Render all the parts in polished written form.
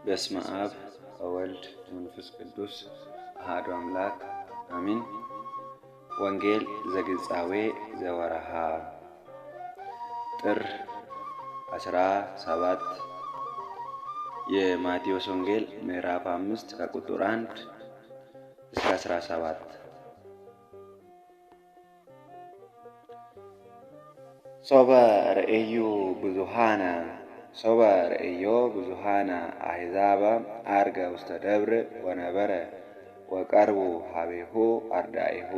በስመ አብ ወወልድ ወመንፈስ ቅዱስ አሐዱ አምላክ አሜን። ወንጌል ዘግጻዌ ዘወርኀ ጥር 17 የማቴዎስ ወንጌል ምዕራፍ 5 ከቁጥር 1 እስከ 17። ሶበ ርእዮ ብዙኃነ አሕዛበ ዐርገ ውስተ ደብር ወነበረ ወቀርቡ ኀቤሁ አርዳኢሁ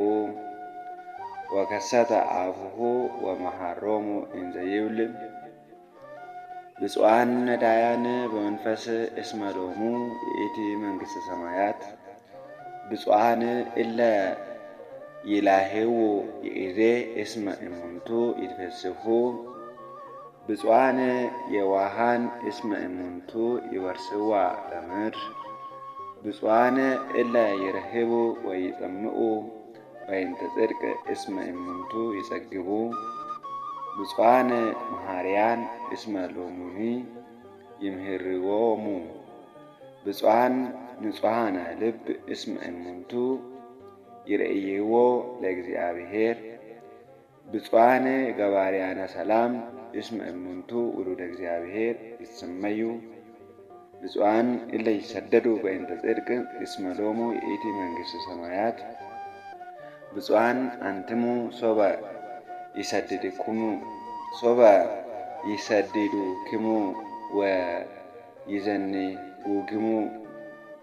ወከሰተ አፉሁ ወመሃሮሙ እንዘ ይብል ብፁዓን ነዳያን በመንፈስ እስመ ሎሙ ይእቲ መንግሥተ ሰማያት ብፁዓን እለ ይላሄው ይእዜ እስመ እሙንቱ ይትፈስሑ ብፁዓን የዋሃን እስመ እሙንቱ ይወርስዋ ለምድር ብፁዓን እለ ይርህቡ ወይጸምዑ በእንተ ጽድቅ እስመ እሙንቱ ይጸግቡ ብፁዓን መሐርያን እስመ ሎሙኒ ይምህርዎሙ ብፁዓን ንጹሐነ ልብ እስመ እሙንቱ ይርእይዎ ለእግዚአብሔር ብፁዓን ገባርያነ ሰላም እስመ እሙንቱ ውሉደ እግዚአብሔር ይሰመዩ ብፁዓን እለ ይሰደዱ በእንተ ጽድቅ እስመ ሎሙ ይእቲ መንግሥተ ሰማያት ብፁዓን አንትሙ ሶበ ይሰድዱክሙ ወይዘንጉክሙ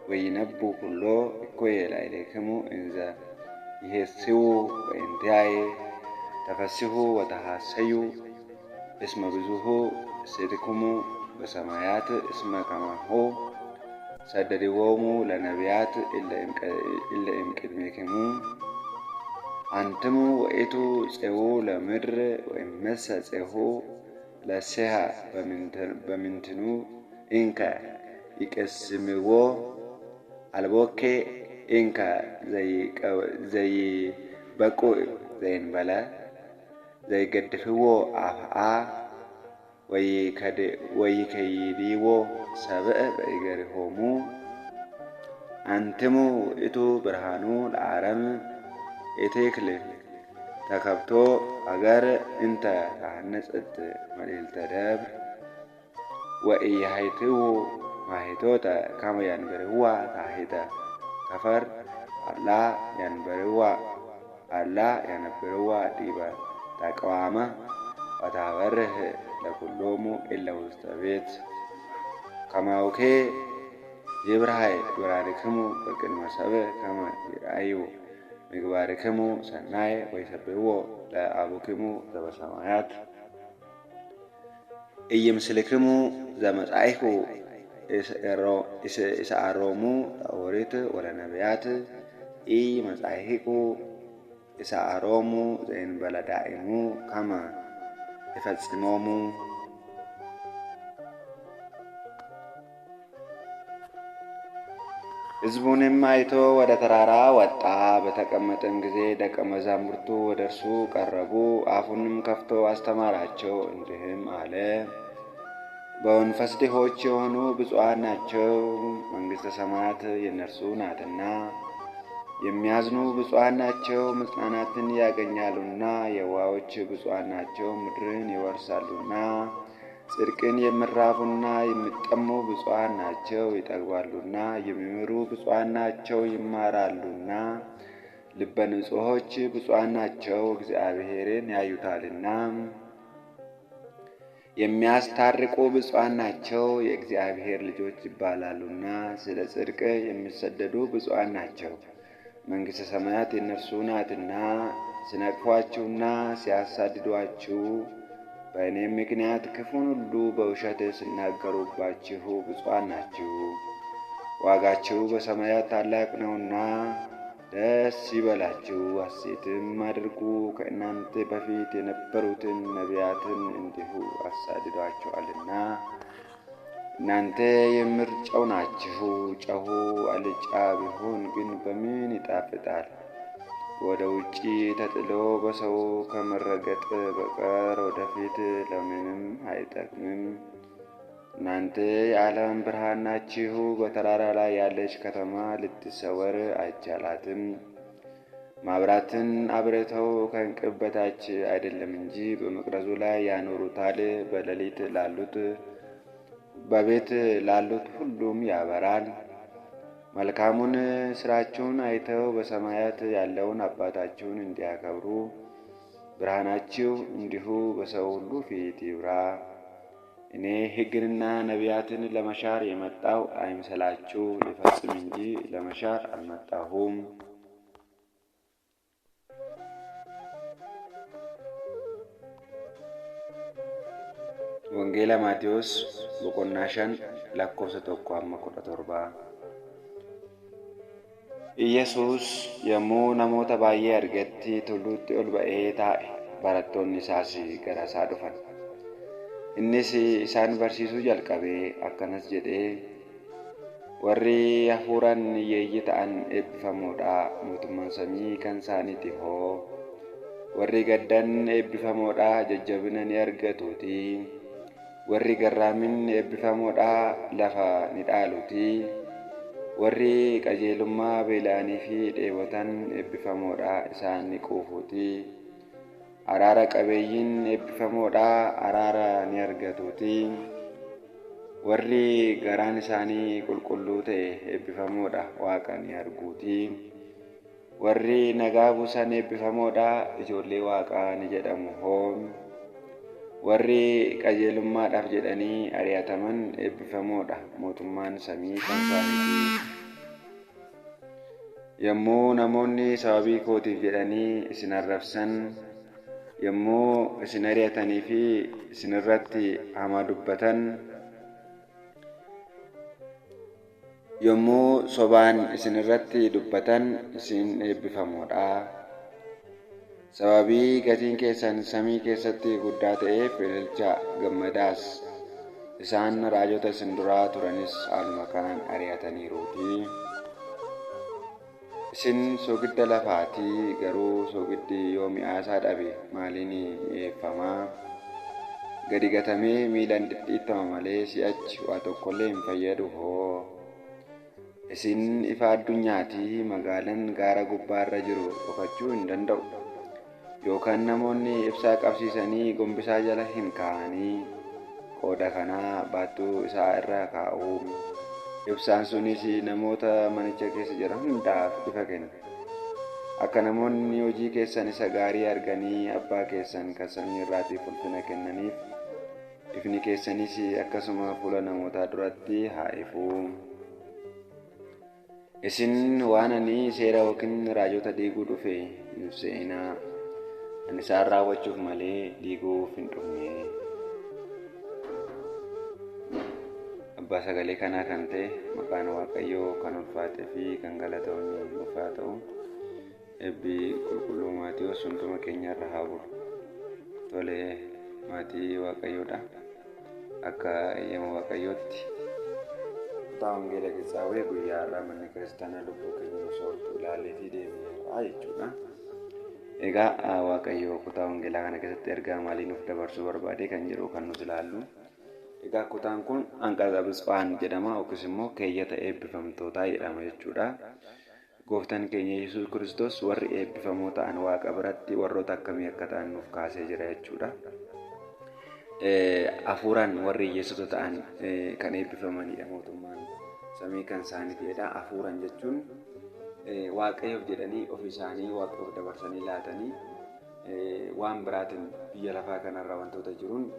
ወይነቡ ኩሎ እኩየ ላዕሌክሙ እንዘ ይሄስዩ በእንቲአየ ተፈስሑ ወተሐሰዩ እስመ ብዙኃ እሴትክሙ በሰማያት እስመ ከማሁ ሰደድዎሙ ለነቢያት እለ እምቅድሜክሙ አንትሙ ውእቱ ፄው ለምድር ወእመሰ ፄው ለሴሃ በምንትኑ እንከ ይቀስምዎ አልቦኬ እንከ ዘይበቁዕ ዘእንበለ ዘይገድፍዎ አፍአ ወይከይድዎ ሰብእ በእገሪሆሙ አንትሙ ውእቱ ብርሃኑ ለዓለም ኢትክል ተከብቶ አገር እንተ ተሐነጸት መልዕልተ ደብር ወኢያሕትዉ ማኅቶተ ከመ ያንበርዋ ታሕተ ከፈር አላ ያንበርዋ ዲበ ተቅዋመ ወታበርህ ለኵሎሙ እለ ውስተ ቤት ከማውኬ ይብርሃይ ብርሃንክሙ በቅድመ ሰብእ ከመ ይርአዩ ምግባርክሙ ሰናየ ወይሰብሕዎ ለአቡክሙ ዘበሰማያት ኢይምስልክሙ ዘመጻእኩ ይሰዓሮሙ ለኦሪት ወለነቢያት ኢመጻእኩ ይሰዓሮሙ ዘእንበለ ዳእሙ ከመ ይፈጽሞሙ። ሕዝቡንም አይቶ ወደ ተራራ ወጣ። በተቀመጠም ጊዜ ደቀ መዛሙርቱ ወደ እርሱ ቀረቡ። አፉንም ከፍቶ አስተማራቸው እንዲህም አለ። በመንፈስ ድሆች የሆኑ ብፁዓን ናቸው፣ መንግሥተ ሰማያት የእነርሱ ናትና። የሚያዝኑ ብፁዓን ናቸው፣ መጽናናትን ያገኛሉና። የዋሆች ብፁዓን ናቸው፣ ምድርን ይወርሳሉና። ጽድቅን የሚራቡና የሚጠሙ ብፁዓን ናቸው፣ ይጠግባሉና። የሚምሩ ብፁዓን ናቸው፣ ይማራሉና። ልበ ንጹሖች ብፁዓን ናቸው፣ እግዚአብሔርን ያዩታልና። የሚያስታርቁ ብፁዓን ናቸው፣ የእግዚአብሔር ልጆች ይባላሉና። ስለ ጽድቅ የሚሰደዱ ብፁዓን ናቸው፣ መንግሥተ ሰማያት የእነርሱ ናትና። ሲነቅፏችሁና ሲያሳድዷችሁ በእኔም ምክንያት ክፉን ሁሉ በውሸት ሲናገሩባችሁ ብፁዓን ናችሁ፣ ዋጋችሁ በሰማያት ታላቅ ነውና። ደስ ይበላችሁ፣ ሐሴትም አድርጉ። ከእናንተ በፊት የነበሩትን ነቢያትን እንዲሁ አሳድዷቸዋልና። እናንተ የምድር ጨው ናችሁ። ጨው አልጫ ቢሆን ግን በምን ይጣፍጣል? ወደ ውጪ ተጥሎ በሰው ከመረገጥ በቀር ወደፊት ለምንም አይጠቅምም። እናንተ የዓለም ብርሃን ናችሁ። በተራራ ላይ ያለች ከተማ ልትሰወር አይቻላትም። ማብራትን አብርተው ከዕንቅብ በታች አይደለም እንጂ በመቅረዙ ላይ ያኖሩታል። በሌሊት ላሉት በቤት ላሉት ሁሉም ያበራል። መልካሙን ሥራችሁን አይተው በሰማያት ያለውን አባታችሁን እንዲያከብሩ ብርሃናችሁ እንዲሁ በሰው ሁሉ ፊት ይብራ። እኔ ሕግንና ነቢያትን ለመሻር የመጣሁ አይምሰላችሁ፣ ልፈጽም እንጂ ለመሻር አልመጣሁም። ወንጌላ ማቴዎስ boqonnaa 5 lakkoofsa 1-17. Iyyesuus yommuu namoota baay'ee argetti tulluutti ol ba'ee taa'e. Barattoonni isaas gara isaa dhufan. Innis isaan barsiisuu jalqabee akkanas jedhee, warri hafuuraan hiyyeeyyii ta'an eebbifamoodha, mootummaan samii kan isaaniiti hoo. Warri gaddan eebbifamoodha, jajjabina ni argatuutii. Warri garraamin eebbifamoodha, lafa ni dhaaluutii. Warri qajeelummaa beela'anii fi dheebotan eebbifamoodha, isaan ni quufuutii. Araara qabeeyyiin eebbifamoodha, araara ni argatuutii. Warri garaan isaanii qulqulluu ta'e eebbifamoodha, Waaqa ni arguutii. Warri nagaa buusan eebbifamoodha, ijoollee Waaqaa ni jedhamu hoo. Warri qajeelummaadhaaf jedhanii ari'ataman eebbifamoodha, mootummaan samii kan isaaniiti. Yommuu namoonni sababii kootiif jedhanii isin arrabsan, yommuu isin ari'atanii fi isin irratti hamaa dubbatan, yommuu sobaan isin irratti dubbatan isin eebbifamoodha. Sababii gatiin keessan samii keessatti guddaa ta'eef ililchaa, gammadaas. Isaan raajota isin duraa turanis haaluma kanaan ari'ataniiruutii. Isin soogidda lafaatii, garuu soogiddi yoo mi'aasaa dhabe maaliin mi'eeffamaa? Gadi gatamee miilaan dhidhiittama malee si'achi waa tokkollee hin fayyadu hoo. Isin ifa addunyaatii, magaalaan gaara gubbaarra jiru dhokachuu hin danda'u. Yookaan namoonni ibsaa qabsiisanii gombisaa jala hin kaa'anii qooda kanaa baattuu isaa irra kaa'u. Ibsaan sunis namoota manicha keessa jiran hundaaf ifa kenna. Akka namoonni hojii keessan isa gaarii arganii abbaa keessan kan samii irraatiif ulfina kennaniif, ifni keessanis akkasuma fuula namootaa duratti haa ifu. Isin waan ani seera yookiin raajota diiguu dhufe hin seenaa. Ani isaan raawwachuuf malee diiguuf hin dhufne. Abbaa sagalee kanaa kan ta'e maqaan Waaqayyoo kan ulfaatee fi kan galatamu nuuf haa ta'u. Eebbi qulqulluu Maatiyos hunduma keenya irra haa bulu. Tolee, maatii Waaqayyoodha. Akka eeyyama Waaqayyootti kutaa wangeela keessaa guyyaa har'aa manni kiristaanaa lubbuu keenya nu soortu ilaalleetii deebi'eera jechuudha. Egaa Waaqayyo kutaa wangeelaa kana keessatti ergaa maalii nuuf dabarsuu barbaade kan jedhu kan nuti ilaallu. Egaa kutaan kun hanqaqa Bisqaan jedhama, yookiis immoo keeyyata eebbifamtootaa jedhama jechuudha. Gooftaan keenya Yesuus Kiristoos warri eebbifamoo ta'an Waaqa biratti warroota akkamii akka ta'an nuuf kaasee jira jechuudha. Hafuuraan warri hiyyeessota ta'an kan eebbifamanidha, mootummaan samii kan isaaniitidha. Hafuuraan jechuun Waaqayyoof jedhanii ofii isaanii Waaqayyoof dabarsanii laatanii waan biraatiin biyya lafaa kanarra wantoota jiruun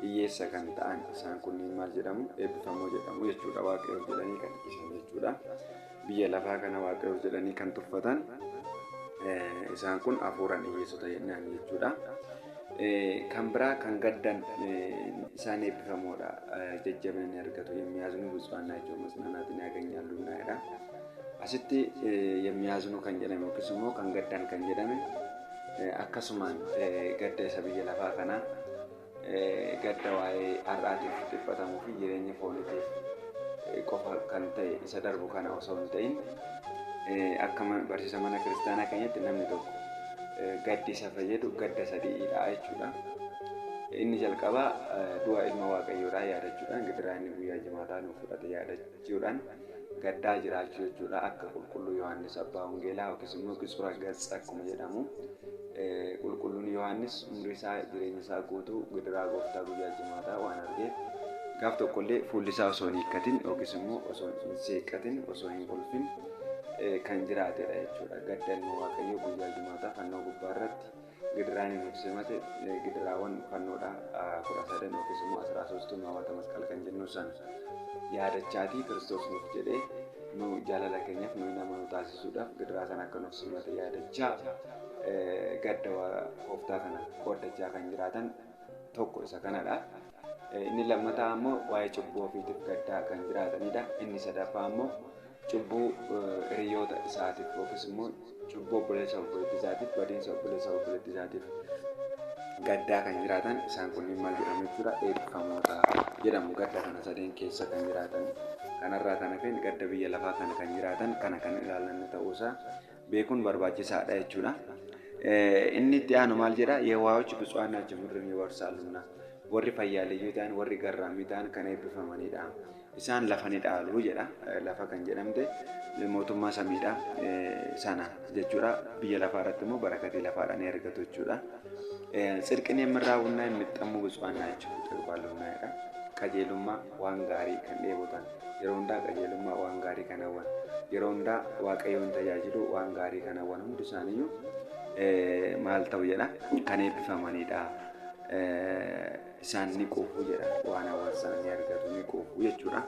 hiyyeessa kan ta'an isaan kunniin maal jedhamu? Eebbifamoo jedhamu jechuudha. Waaqayyoof jedhanii kan dhiisan jechuudha. Biyya lafaa kana Waaqayyoof jedhanii kan tuffatan isaan kun hafuuraan hiyyeessota jennaan jechuudha. Kan biraa kan gaddan isaan eebbifamoodha. Jajjabina ni argatu. የሚያዝኑ ብፁዓን ናቸው መጽናናትን ያገኛሉና jedha. Asitti የሚያዝኑ kan jedhame yookiis immoo kan gaddan kan jedhame akkasumaan gadda isa biyya lafaa kana gadda waa'ee har'aatiif dhiphatamuu fi jireenya fooniitiif qofa kan ta'e isa darbu kana osoo hin ta'in akka barsiisa mana kiristaanaa keenyatti namni tokko gaddi isa fayyadu gadda sadiidha jechuudha. Inni jalqabaa du'a ilma waaqayyoodhaa yaadachuudhaan gidiraa inni guyyaa jimaataa nuuf fudhate yaadachuudhaan gaddaa jiraachuu jechuudha. Akka qulqulluu Yohaannis abbaa wangeelaa yookiis immoo Qixura Gatsa akkuma jedhamu qulqulluun Yohaannis umrii isaa jireenya isaa guutuu gidiraa gooftaa guyyaa jimaataa waan argeef gaaf tokkollee fuulli isaa osoo hin hiikkatin yookiis immoo osoo hin seeqqatin osoo hin kolfin kan jiraatedha jechuudha. Gadda ilma waaqayyoo guyyaa jimaataa fannoo gubbaa irratti gidiraan inni ibsamate gidiraawwan fannoodhaa 13 yookiis immoo 13 namoota masqala kan jennu sana yaadachaatii Kiristoos nuuf jedhee nu jaalala keenyaaf nu nama nu taasisuudhaaf gidiraa sana akka nuuf simate yaadachaa gadda gooftaa kana qooddachaa kan jiraatan tokko isa kanadha. Inni lammataa ammoo waa'ee cubbuu ofiitiif gaddaa kan jiraatanidha. Inni sadaffaa ammoo cubbuu hiriyoota isaatiif yookiis immoo cubbuu obboleessa obboleettii isaatiif badiinsa obboleessa obboleettii isaatiif gaddaa kan jiraatan isaan kunniin maal jedhamu jechuudha eebbifamoota jedhamu. Gadda kana sadeen keessa kan jiraatan kanarraa kan hafeen gadda biyya lafaa kana kan jiraatan kana kan ilaalanne ta'uusaa beekuun barbaachisaadha jechuudha. Inni itti aanu maal jedha yeewaawochi ብፁዓን ናቸው ምድርን ይወርሳሉና warri fayyaaleeyyii ta'an warri garraamii ta'an kan eebbifamanidha. Isaan lafa ni dhaalu jedha. Lafa kan jedhamte mootummaa samiidha sana jechuudha. Biyya lafaa irratti immoo barakatii lafaadhaan ni argatu jechuudha. ጽድቅን የምራቡና የሚጠሙ ብፁዓን ናቸው ይባሉናይዳ qajeelummaa waan gaarii kan dheebotan yeroo hundaa qajeelummaa waan gaarii kan hawwan yeroo hundaa waaqayyoon tajaajilu waan gaarii kan hawwan hundi isaaniiyyuu maal ta'u jedha kan eebbifamanidha. Isaan ni quufu jedha waan hawwan sana ni argatu ni quufu jechuudha.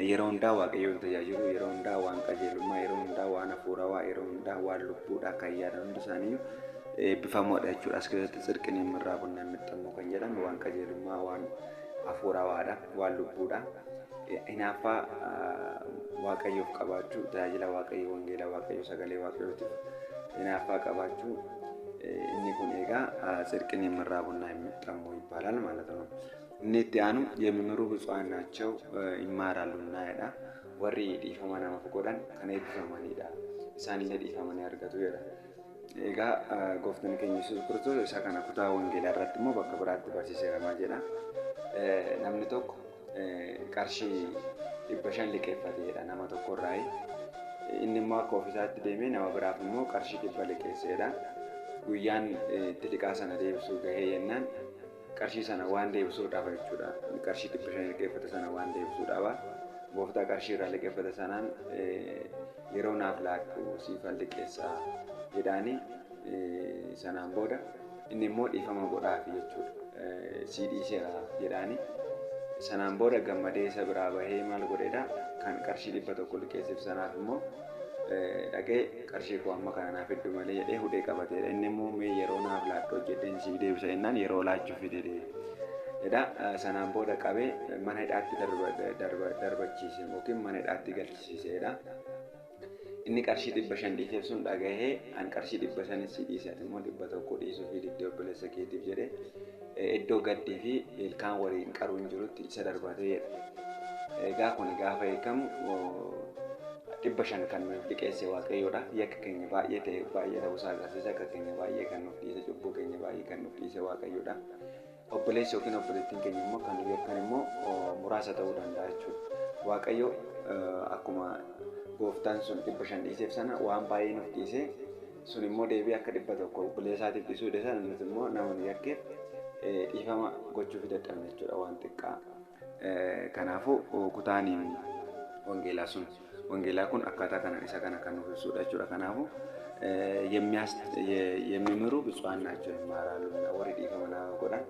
Yeroo hundaa waaqayyoon tajaajilu yeroo hundaa waan qajeelummaa yeroo hundaa waan hafuurawaa yeroo hundaa waan lubbuudha kan yaadan hundi isaaniiyyuu eebbifamoodha jechuudha. As keessatti ጽድቅን የምራቡና የሚጠሙ kan jedhamu waan qajeelummaa waan hafuurawaadha waan lubbuudha. Hinaaffaa waaqayyoof qabaachuu tajaajila waaqayyoo wangeela waaqayyoo sagalee waaqayyootiif hinaaffaa qabaachuu inni kun egaa ጽድቅን የምራቡና የሚጠሙ ይባላል ማለት ነው። inni itti aanu የሚምሩ ብፁዓን ናቸው ይማራሉና jedha warri dhiifama namaaf godhan kan eebbifamanidha. Isaanillee dhiifamanii argatu jedha. Egaa gooftaan keenya Yesuus Kiristoos isa kana kutaa wangeelaa irratti immoo bakka biraatti barsiiseera jedha. Namni tokko qarshii 500 liqeeffateedha nama tokkorraa. Inni immoo akka ofiisaatti deemee nama biraaf immoo qarshii 100 liqeesseedha. Guyyaan itti liqaa sana deebisuu gahee yennaan qarshii sana waan deebisuudhaaf jechuudha. Qarshii 500 liqeeffate sana waan deebisuudhaaf gooftaa qarshii irraa liqeeffate sanaan yeroo naaf laadhu siifan liqeessaa jedhaani sanaan booda inni immoo dhiifama godhaafi jechuudha. Sii dhiiseera jedhaani sanaan booda gammadee isa biraa bahee maal godheedha kan qarshii 100 liqeesseef sanaaf immoo dhagee qarshii koo amma kana naaf hedduu malee jedhee hudhee qabateedha. Inni immoo mee yeroo naaf laadhu jedheen sii deebisa jennaan yeroo laachuuf fidee jedha. Sanaan booda qabee mana hidhaatti darbachiise yookiin mana hidhaatti galchisiiseedha. Inni qarshii 500 dhiiseef sun dhagahee an qarshii 500 si dhiise ati immoo 100 dhiisuu fi diddee obboleessa keetiif jedhee iddoo gaddii fi ilkaan waliin qaruun jirutti isa darbatee jedha. Egaa kun gaafa eekamu 500 kan nuuf liqeesse waaqayyoodha. Yakka keenya baay'ee ta'uusaa agarsiisa. Akka keenya baay'ee kan nuuf dhiise cubbuu keenya baay'ee kan nuuf dhiise waaqayyoodha. Obboleessi yookiin obboleettiin keenya immoo kan nuuf yakkan immoo muraasa ta'uu danda'a jechuudha. Waaqayyo akkuma gooftaan sun 500 dhiiseef sana waan baay'ee nuuf dhiise sun immoo deebii akka 100 obboleessaatiif dhiisuu deesan nuti immoo namoonni yakkeef dhiifama gochuuf dadhabne jechuudha waan xiqqaa. Kanaafuu kutaan wangeelaa sun wangeelaa kun akkaataa kana isa kana kan nuuf ibsudha jechuudha. Kanaafuu የሚምሩ ብፁዓን ናቸው ይማራሉና warri dhiifama namaaf godhan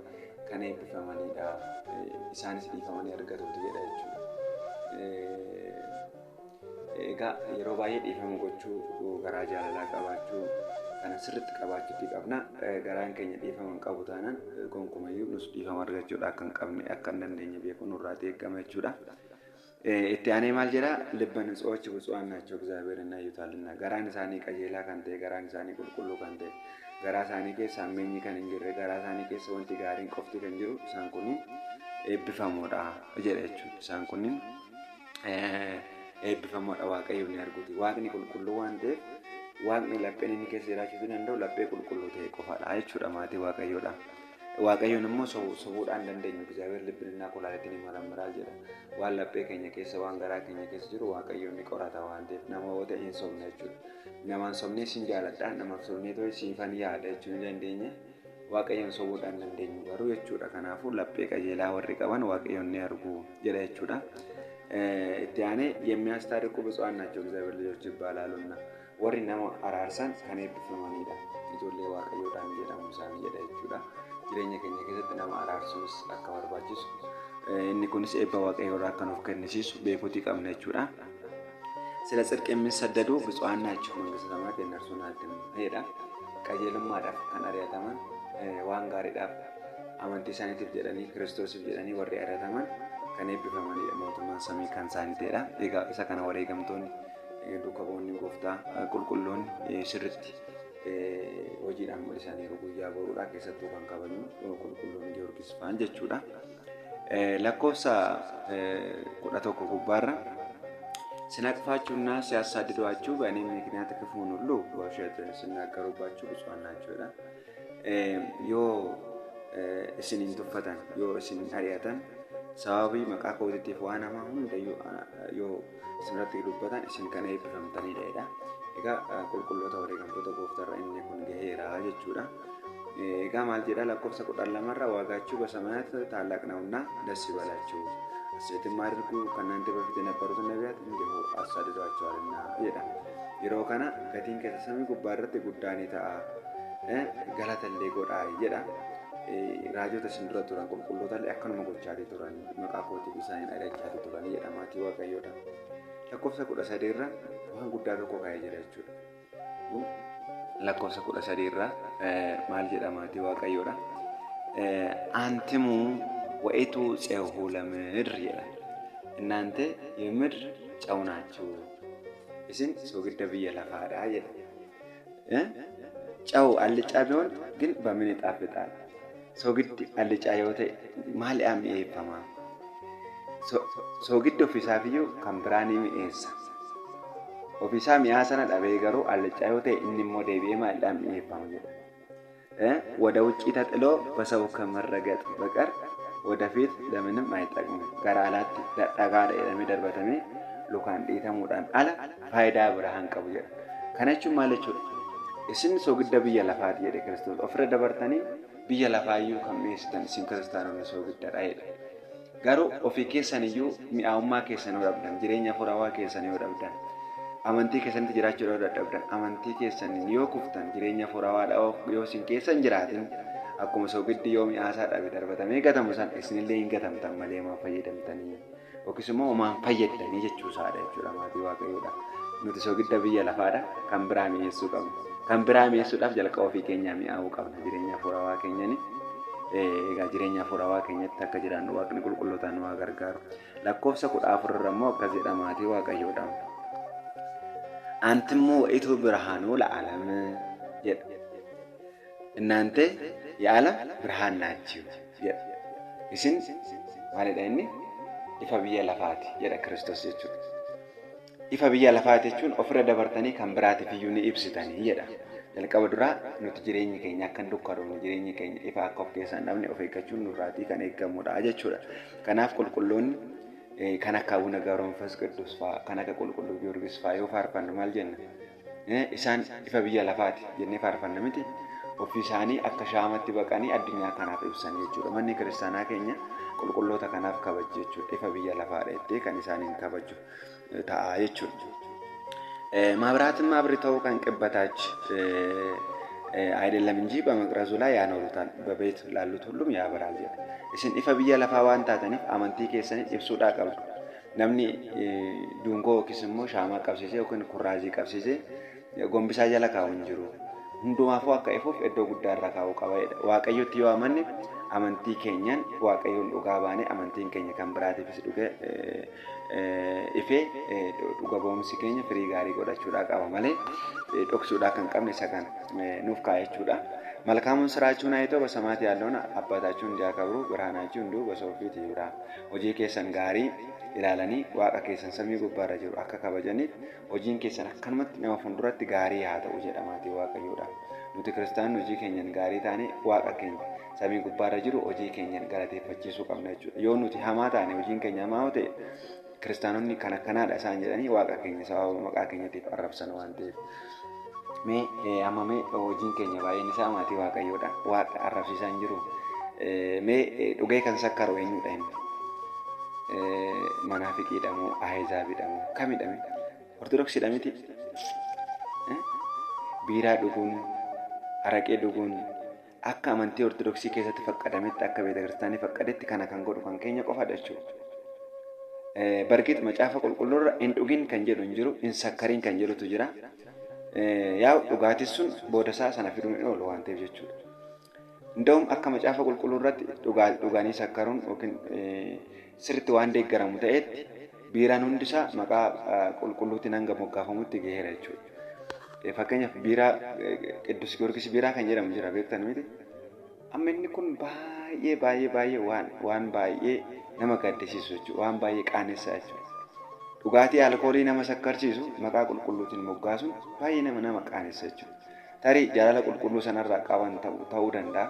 kan eebbifamanidha. Isaanis dhiifamanii argatuuti jedha jechuudha. Egaa yeroo baay'ee dhiifama gochuu garaa jaalalaa qabaachuu kana sirriitti qabaachuutti qabna. Garaan keenya dhiifama hin qabu taanaan gonkumayyuu nus dhiifama argachuudha akka hin qabne akka hin dandeenye beekuun irraa eegama jechuudha. Itti aanee maal jedha ልበ ንጹሖች ብፁዓን ናቸው እግዚአብሔርን ያዩታልና garaan isaanii qajeelaa kan ta'e garaan isaanii qulqulluu kan ta'e garaa isaanii keessa hammeenyi kan hin jirre garaa isaanii keessa wanti gaariin qofti kan jiru isaan kunniin eebbifamoodha jedha jechuudha. Isaan kunniin eebbifamoodha waaqayyoon ni arguuti. Waaqni qulqulluu waan ta'eef waaqni lapheen inni keessa jiraachuu danda'u laphee qulqulluu ta'e qofaadha jechuudha maatii waaqayyoodha. Waaqayyoon immoo sobuudhaan dandeenyu እግዚአብሔር ልብንና ኩላሊትን ይመረምራል jedha. Waan laphee keenya keessa waan garaa keenya keessa jiru Waaqayyoon ni qorata waan ta'eef nama yoo ta'e hin sobne jechuudha. Namaan sobnee sin jaaladha namaaf sobnee too siifan yaada jechuu ni dandeenya. Waaqayyoon sobuudhaan dandeenyu garuu jechuudha. Kanaafuu laphee qajeelaa warri qaban Waaqayyoon ni argu jedha jechuudha. Itti aanee የሚያስታርቁ ብፁዓን ናቸው እግዚአብሔር ልጆች ይባላሉና warri nama araarsan kan eebbifamanidha. Ijoollee Waaqayyoodhaan jedhamu isaanii jedha jechuudha. Jireenya keenya keessatti nama araarsuus akka barbaachisu inni kunis eebba Waaqayyoodhaa akka nuuf kennisiisu beekuutii qabna jechuudha. Sila ጽድቅ የሚሰደዱ ብፁዓን ናቸው መንግሥተ ሰማያት የእነርሱ ናትና qajeelummaadhaaf kan ari'ataman waan gaariidhaaf amantii isaaniitiif jedhanii Kiristoosiif jedhanii warri ari'ataman kan eebbifamanidha. Mootummaan samii kan isaanii ta'edha. Egaa isa kana wareegamtoonni duuka bu'oonni gooftaa qulqulloonni sirriitti hojiidhaan mul'isaniiru guyyaa boruudhaa keessattuu kan kabajnu qulqulloonni Giyoorgis fa'aan jechuudha. Lakkoofsa 11 gubbaarra ስናቅፋችሁና ሲያሳድዷችሁ በእኔም ምክንያት ክፉን ሁሉ በውሸት ሲናገሩባችሁ ብፁዓን ናችሁ ይላል። yoo isiniin tuffatan yoo isin ari'atan sababii maqaa kootiitiif waan hamaa hundayyuu yoo isinirratti dubbatan isin kana eebbifamtanidha. Egaa qulqulloota wareegamtoota gooftarra inni kun gaheera jechuudha. Egaa maal jedha lakkoofsa 12 ዋጋችሁ በሰማያት ታላቅ ነውና ደስ ይበላችሁ ሴትም አድርጉ ከእናንተ በፊት የነበሩትን ነቢያት እንዲሁ አሳድዷቸዋልና jedha. Yeroo kana gatiin keessa samii gubbaa irratti guddaan ta'a. Galatallee godhaa jedha. Raajota isin dura turan qulqullootallee akkanuma gochaatii turan maqaa kootiif isaaniin ari'achaa turan jedha maatii Waaqayyoodha. Lakkoofsa 13 irra waan guddaa tokko kaa'ee jira jechuudha. Lakkoofsa 13 irra maal jedha maatii Waaqayyoodha. አንትሙ ወኢቱ ፄሁ ለምድር ይላል። እናንተ የምድር ጨው ናችሁ እስን ሶግደ ብዬ ለፋዳ ይላል። ጨው አልጫ ቢሆን ግን በምን ይጣፍጣል? ሶግድ አልጫ የወተ ማልያም ይፈማ ሶግድ ኦፊሳፊዩ ከምብራኒ ሚኤሳ ኦፊሳ ሚያሰና ዳቤ ገሩ አልጫ የወተ እንሞ ደቤ ማልያም ይፈማ ይላል። ወደ ውጪ ተጥሎ በሰው ከመረገጥ በቀር ወደፊት ለምንም አይጠቅም። ጋራላት ዳጋዳ የሚደርበተሜ ሉካን ዲተሙዳን አለ ፋይዳ ብርሃን ቀቡ ይላል። ከነቹ ማለቹ እስን ሶግደ ብዬ ለፋት የደ ክርስቶስ ኦፍረ ደበርተኒ ብዬ ለፋዩ ከመስተን ሲን ክርስቲያኖን ሶግደ ራይል ጋሩ ኦፊ ኬሰንዩ ሚአውማ ኬሰን ወዳብዳን ጅሬኛ ፎራዋ ኬሰን ወዳብዳን amantii keessatti jiraachuu dadhabdan amantii keessaniin yoo kuftan jireenya furawaadhaa yoo sin keessan jiraatin akkuma soogiddi yoo mi'aasaa dhabe darbatamee gatamu san isinillee hin gatamtan malee maa fayyadamtanii yookiis immoo maan fayyadanii jechuusaadha jechuudha maatii Waaqayyoodha. Nuti soogidda biyya lafaadha kan biraa mi'eessuu qabna. Kan biraa mi'eessuudhaaf jalqaba ofii keenyaa mi'aawuu qabna jireenya furawaa keenyani. Egaa jireenya furawaa keenyatti akka jiraannu Waaqni qulqullootaan nu gargaaru. Lakkoofsa 14 irra immoo akkas jedha maatii Waaqayyoodha. አንትሙ ወኢቱ ብርሃኑ ለዓለም ይላል። እናንተ የዓለም ብርሃን ናችሁ ይላል። እስን ማለት አይኒ ኢፋ ብዬ ለፋት jedha ክርስቶስ jechuudha. Ifa biyya lafaati jechuun ofirra dabartanii kan biraatiif iyyuu ni ibsitanii jedha. Jalqaba duraa nuti jireenyi keenya akka hin dukkaroofne jireenyi keenya ifa akka of keessaa hin dhabne of eeggachuun nurraatii kan eeggamudha jechuudha. Kanaaf qulqulloonni kan akka Abuna Gabra Manfas Qidduus fa'aa kan akka qulqulluu Giyoorgis fa'aa yoo faarfannu maal jenna? Isaan ifa biyya lafaati jennee faarfanna miti. Ofii isaanii akka shaamatti baqanii addunyaa kanaaf ibsan jechuudha. Manni kiristaanaa keenya qulqulloota kanaaf kabaju jechuudha. Ifa biyya lafaadha jettee kan isaaniin kabaju ta'a jechuudha. ማብራትም አብርተው ከንቅበታች አይደለም እንጂ በመቅረዙ ላይ ያኖሩታል በቤት ላሉት ሁሉም ያበራል። እስን ኢፈ ብዬ ለፋዋን ታተኒፍ አመንቲ ከሰን ኢብሱዳ ቀብዱ ነምኒ ዱንጎ ኪስሞ ሻማ ቀብሲሴ ወከን ኩራዚ ቀብሲሴ ጎምቢሳ ጀለካው እንጅሩ ሁንዱማፉ አካይፎፍ እዶ ጉዳራ ካው ቀባይ ዋቀዮት ይዋመን አመንቲ ከኛን ዋቀዮን ዱጋባኔ አመንቲን ከኛ ከምብራቲ ፊስ ዱገ ኢፌ ዱጋቦምሲ ከኛ ፍሪ ጋሪ ጎዳቹዳ ቀባ ማለ ዶክሱዳ ከን ቀምነ ሰካን ኑፍ ካየቹዳ መልካሙን ስራችሁን አይተው በሰማት ያለውን አባታችሁን እንዲያከብሩ ብርሃናችሁ እንዱ በሰው ፊት ይብራ ወጂ ከሰን ጋሪ ይላልኒ ዋቃ ከሰን ሰሚ ጉባራ ጅሩ አካ ከበጀኒ ወጂን ከሰን አከንመት ነው ፈንዱራት ጋሪ ያተው ጀዳማቲ ዋቀዮዳ ኑቲ ክርስቲያን ወጂ ከኛን ጋሪ ታኔ ዋቃ ከኝ samii gubbaarra jiru hojii keenyan galateeffachiisuu qabna jechuudha. Yoo nuti hamaa taane hojiin keenya hamaa ta'e kiristaanonni kan akkanaadha isaan jedhanii waaqa keenya sababa maqaa keenyatiif arrabsan waan ta'eef. Amma hojiin keenya baay'een isaa maatii waaqayyoodha. Waaqa arrabsiisaa hin jiru. Dhugee kan sakkaru eenyudha inni? Manaafiqiidha moo ahezaabiidha moo kamidha? Ortodoksiidha miti. Biiraa dhuguun, araqee dhuguun akka amantii ortodoksii keessatti faqqadametti akka beeta kiristaanii faqqadetti kana kan godhu kan keenya qofadha jechuudha. Barqiit macaafa qulqulluurra hin dhugin kan jedhu hin jiru, hin sakkariin kan jedhutu jira. Yaa dhugaatiin sun booda isaa sana fiduun hin oolu waan ta'eef jechuudha. Nda'um akka macaafa qulqulluurratti dhugaanii sakkaruun yookiin sirriitti waan deeggaramu ta'etti biiraan hundisaa maqaa qulqulluutiin hanga moggaafamutti gaheera jechuudha. Fakkeenyaaf biiraa Qidduus Giyoorgis biiraa kan jedhamu jira beektan miti. Amma inni kun baay'ee waan baay'ee nama gaddisiisu jechuudha. Waan baay'ee qaanessaa jechuudha. Dhugaatii alkoolii nama sakkarsiisu maqaa qulqulluutiin moggaasuun baay'ee nama qaanessa jechuudha. Tarii jaalala qulqulluu sanarraa qaban ta'uu danda'a.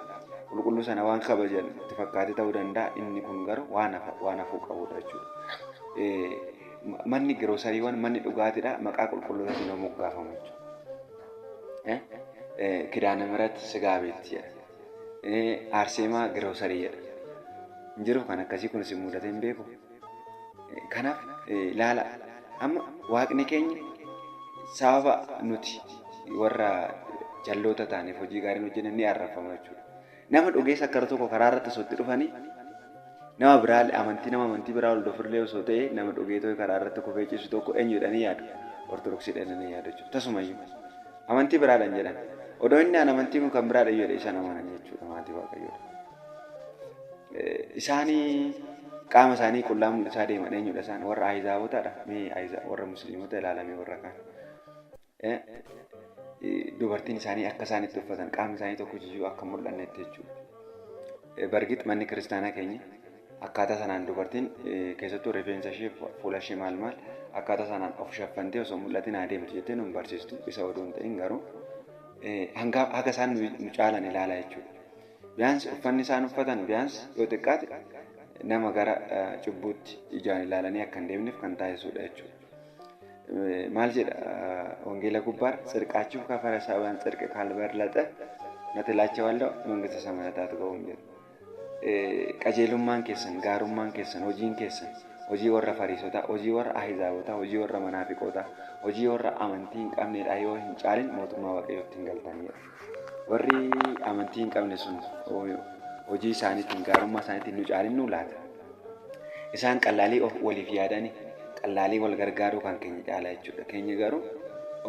Qulqulluu sana waan kabajan itti fakkaate ta'uu danda'a. Inni kun garuu waan hafuu qabudha jechuudha. Manni giroosariiwwan manni dhugaatiidha maqaa qulqulluutiin nama moggaafamu jechuudha. Kidaana Mirat Sigaa Beetti jedha. Arseemaa Giroosarii jedha. Jiru kan akkasii kunis mudatee hin beeku. Kanaaf ilaala amma waaqni keenya sababa nuti warra jalloota taaneef hojii gaariin hojjennan ni arrafama jechuudha. Nama dhugee sakkara tokko karaa irratti sotti dhufanii nama biraa amantii biraa hordofillee osoo ta'e nama dhugee tokko karaa irratti kufee ciisu tokko eenyudhanii yaadu ortodoksiidhaan ni yaadu jechuudha. Tasumayyuu amantii biraadhaan jedhan odoo inni amantii kun kan biraadha jedhe isaan amanan jechuudha maatii waaqayyoodha. Isaanii qaama isaanii qullaa mul'isaa deeman eenyudha isaan warra ahizaabotaadha. Warra musliimota ilaalamee warra kaan. Dubartiin isaanii akka isaanitti uffatan qaamni isaanii tokko jiyyuu akka mul'annetti jechuudha. Barqiit manni kiristaanaa keenya akkaataa sanaan dubartiin keessattuu rifeensa ishee fuula ishee maal akkaataa sanaan of shaffantee osoo mul'atin adeemtu jettee nun barsiistu isa oduun ta'in garuu haga isaan nu caalan ilaala jechuudha. Biyyaansi uffanni isaan uffatan biyyaansi yoo xiqqaate nama gara cubbuutti ijaan ilaalanii akka hin deemneef kan taasisudha jechuudha. Maal jedha wangeela gubbaar ጽድቃችሁ ከፈሪሳውያን ጽድቅ ካልበለጠ ነትላቸዋለሁ መንግሥተ ሰማያት ገቡም jedha. Qajeelummaan keessan gaarummaan keessan hojiin keessan hojii warra fariisotaa hojii warra ahizaabotaa hojii warra manaafiqootaa hojii warra amantii hin qabneedha yoo hin caalin mootummaa waaqayyootti hin galtanidha. Warri amantii hin qabne sun hojii isaaniitiin gaarummaa isaaniitiin nu caalin nu laata. Isaan qallaalii waliif yaadanii qallaalii wal gargaaruu kan keenya caalaa jechuudha. Keenya garuu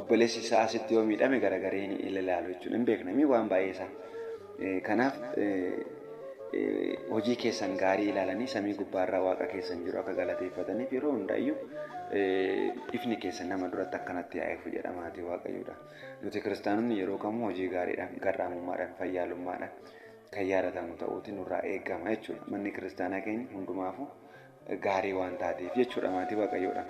obboleessi isaa asitti yoo miidhame garagaree ni ilaalu jechuudha. Hin beeknamii waan baay'ee isaa. Kanaaf hojii keessan gaarii ilaalanii samii gubbaarraa waaqa keessan jiru akka galateeffataniif yeroo hundaayyuu ifni keessan nama duratti akkanatti yaa'eefu jedha maatii waaqayyoodha. Nuti kiristaanonni yeroo kamuu hojii gaariidhaan garraamummaadhaan fayyaalummaadhaan kan yaadatamu ta'uutiin nurraa eegama jechuudha. Manni kiristaanaa keenya hundumaafuu gaarii waan taateef jechuudha maatii waaqayyoodha.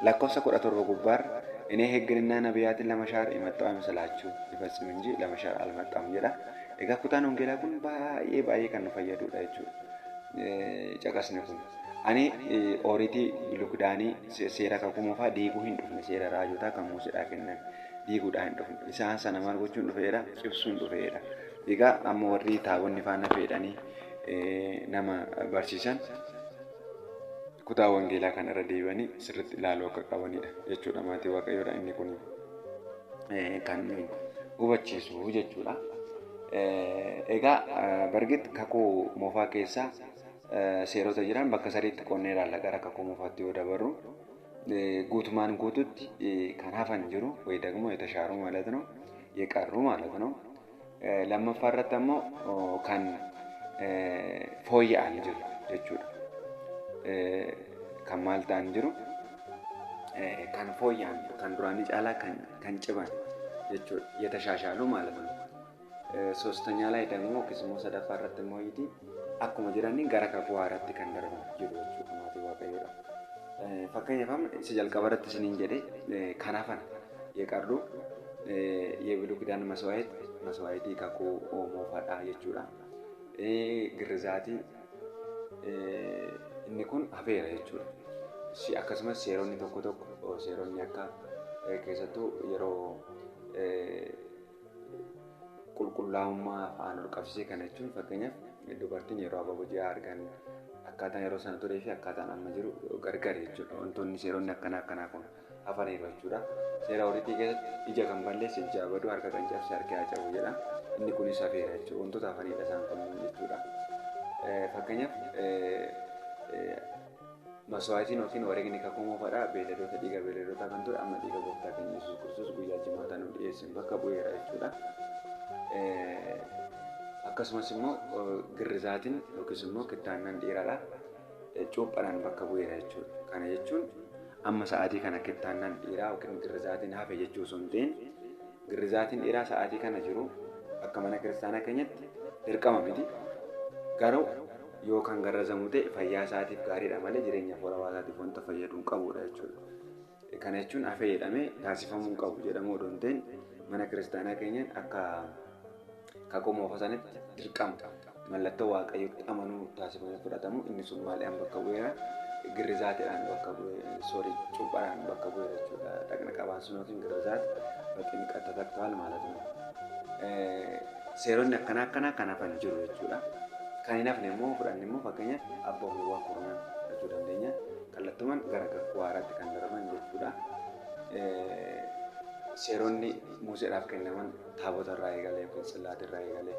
Lakkoofsa 17 gubbaarra inni heegginaa nabiyaatiin lama shaar imaxxaa mislaachuu ifasim inji lama shaar almaxxaam jedha. Egaa kutaan wangeelaa kun baay'ee kan nu fayyadudha jechuudha. Caqasni kun ani ooriitii bilukdaanii seera kakumuufaa diiguu hin dhufne seera raajotaa kan Museedhaa kennan diiguudhaa hin dhufne isaan sana maal gochuun dhufeedha cibsuun dhufeedha. Egaa amma warri taabonni faana feedhanii nama barsiisan kutaa wangeelaa kan irra deebi'anii sirriitti ilaaluu akka qabanidha jechuudha maatii waaqayyoodha. Inni kun kan hubachiisu jechuudha. Egaa barqiit kakuu moofaa keessaa seerota jiran bakka sadiitti qonnee ilaalla gara kakuu moofaatti yoo dabarru guutumaan guututti kan hafan jiru ወይ ደግሞ የተሻሩ ማለት ነው የቀሩ ማለት ነው። lammaffaa irratti ammoo kan fooyya'an jiru jechuudha. Kan maal ta'an jiru kan fooyya'an kan duraanii caalaa kan ciban jechuudha የተሻሻሉ ማለት ነው። ሶስተኛ ላይ ደግሞ ክስሞ ሰደፋ አራት ሞይቲ akkuma jiranii gara kakuu haaraatti kan darbu jiru jechuudha maatii waaqayyoodha. Fakkeenyaaf isa jalqabarratti isiniin jedhe kan hafan የቀሩ የብሉይ ኪዳን መስዋዕት maswaayitii kakuu moofaadhaa jechuudha. Girrizaatii inni kun hafeera jechuudha. Akkasumas seeronni tokko tokko seeronni akka keessattuu yeroo qulqullaa'ummaa afaan ol qabsiisee kana jechuun fakkeenyaaf dubartiin yeroo abaaboo ji'aa argan akkaataan yeroo sana turee fi akkaataan amma jiru gargar jechuudha. Wantoonni seeronni akkanaa kun hafaniiru jechuudha. Seera horiitii keessatti ija kan balleesse ija baduu harka kan cabse harka haa cabu jedha. Inni kunis hafeera jechuudha. Wantoota hafaniidha isaan kun jechuudha. Fakkeenyaaf maswaayitiin yookiin wareegni kakuu moofaadhaa beeyladoota dhiiga beeyladootaa kan ture amma dhiiga gooftaa keenya Yesuus Kiristoos guyyaa jimaataa nu dhiyeessin bakka bu'eera jechuudha. Akkasumas immoo girrizaatiin yookiis immoo kittaannaan dhiiraadhaa cuuphaadhaan bakka bu'eera jechuudha. Kana jechuun amma sa'aatii kana kittaannaan dhiiraa yookiin girrizaatiin hafe jechuu osoo hin ta'in girrizaatiin dhiiraa sa'aatii kana jiru akka mana kiristaanaa keenyatti dirqama miti. Garuu yoo kan garrazamu ta'e fayyaa isaatiif gaariidha malee jireenya foora hawaasaatiif wanta fayyadu hin qabudha jechuudha. Kana jechuun hafee jedhamee taasifamuu hin qabu jedhamuu odoo hin ta'in mana kiristaanaa keenyaan akka kakuu moofa sanitti dirqama mallattoo waaqayyotti amanuu taasifamee fudhatamu inni sun maaliidhaan bakka bu'eera girrizaatiidhaan bakka bu'ee cuuphaadhaan bakka bu'eera jechuudha. Dhaqna qabaan sun yookiin girrizaati baqiin qaxxataktaal maalatuma. Seeronni akkanaa kan hafan jiru jechuudha. Kan hin hafne immoo fudhanne immoo fakkeenyaaf abboommiiwwan kurnan jechuu dandeenya. Kallattumaan gara kakuu haaraatti kan darban jechuudha. Seeronni Museedhaaf kennaman taabota irraa eegalee yookiin Tsillaata irraa eegalee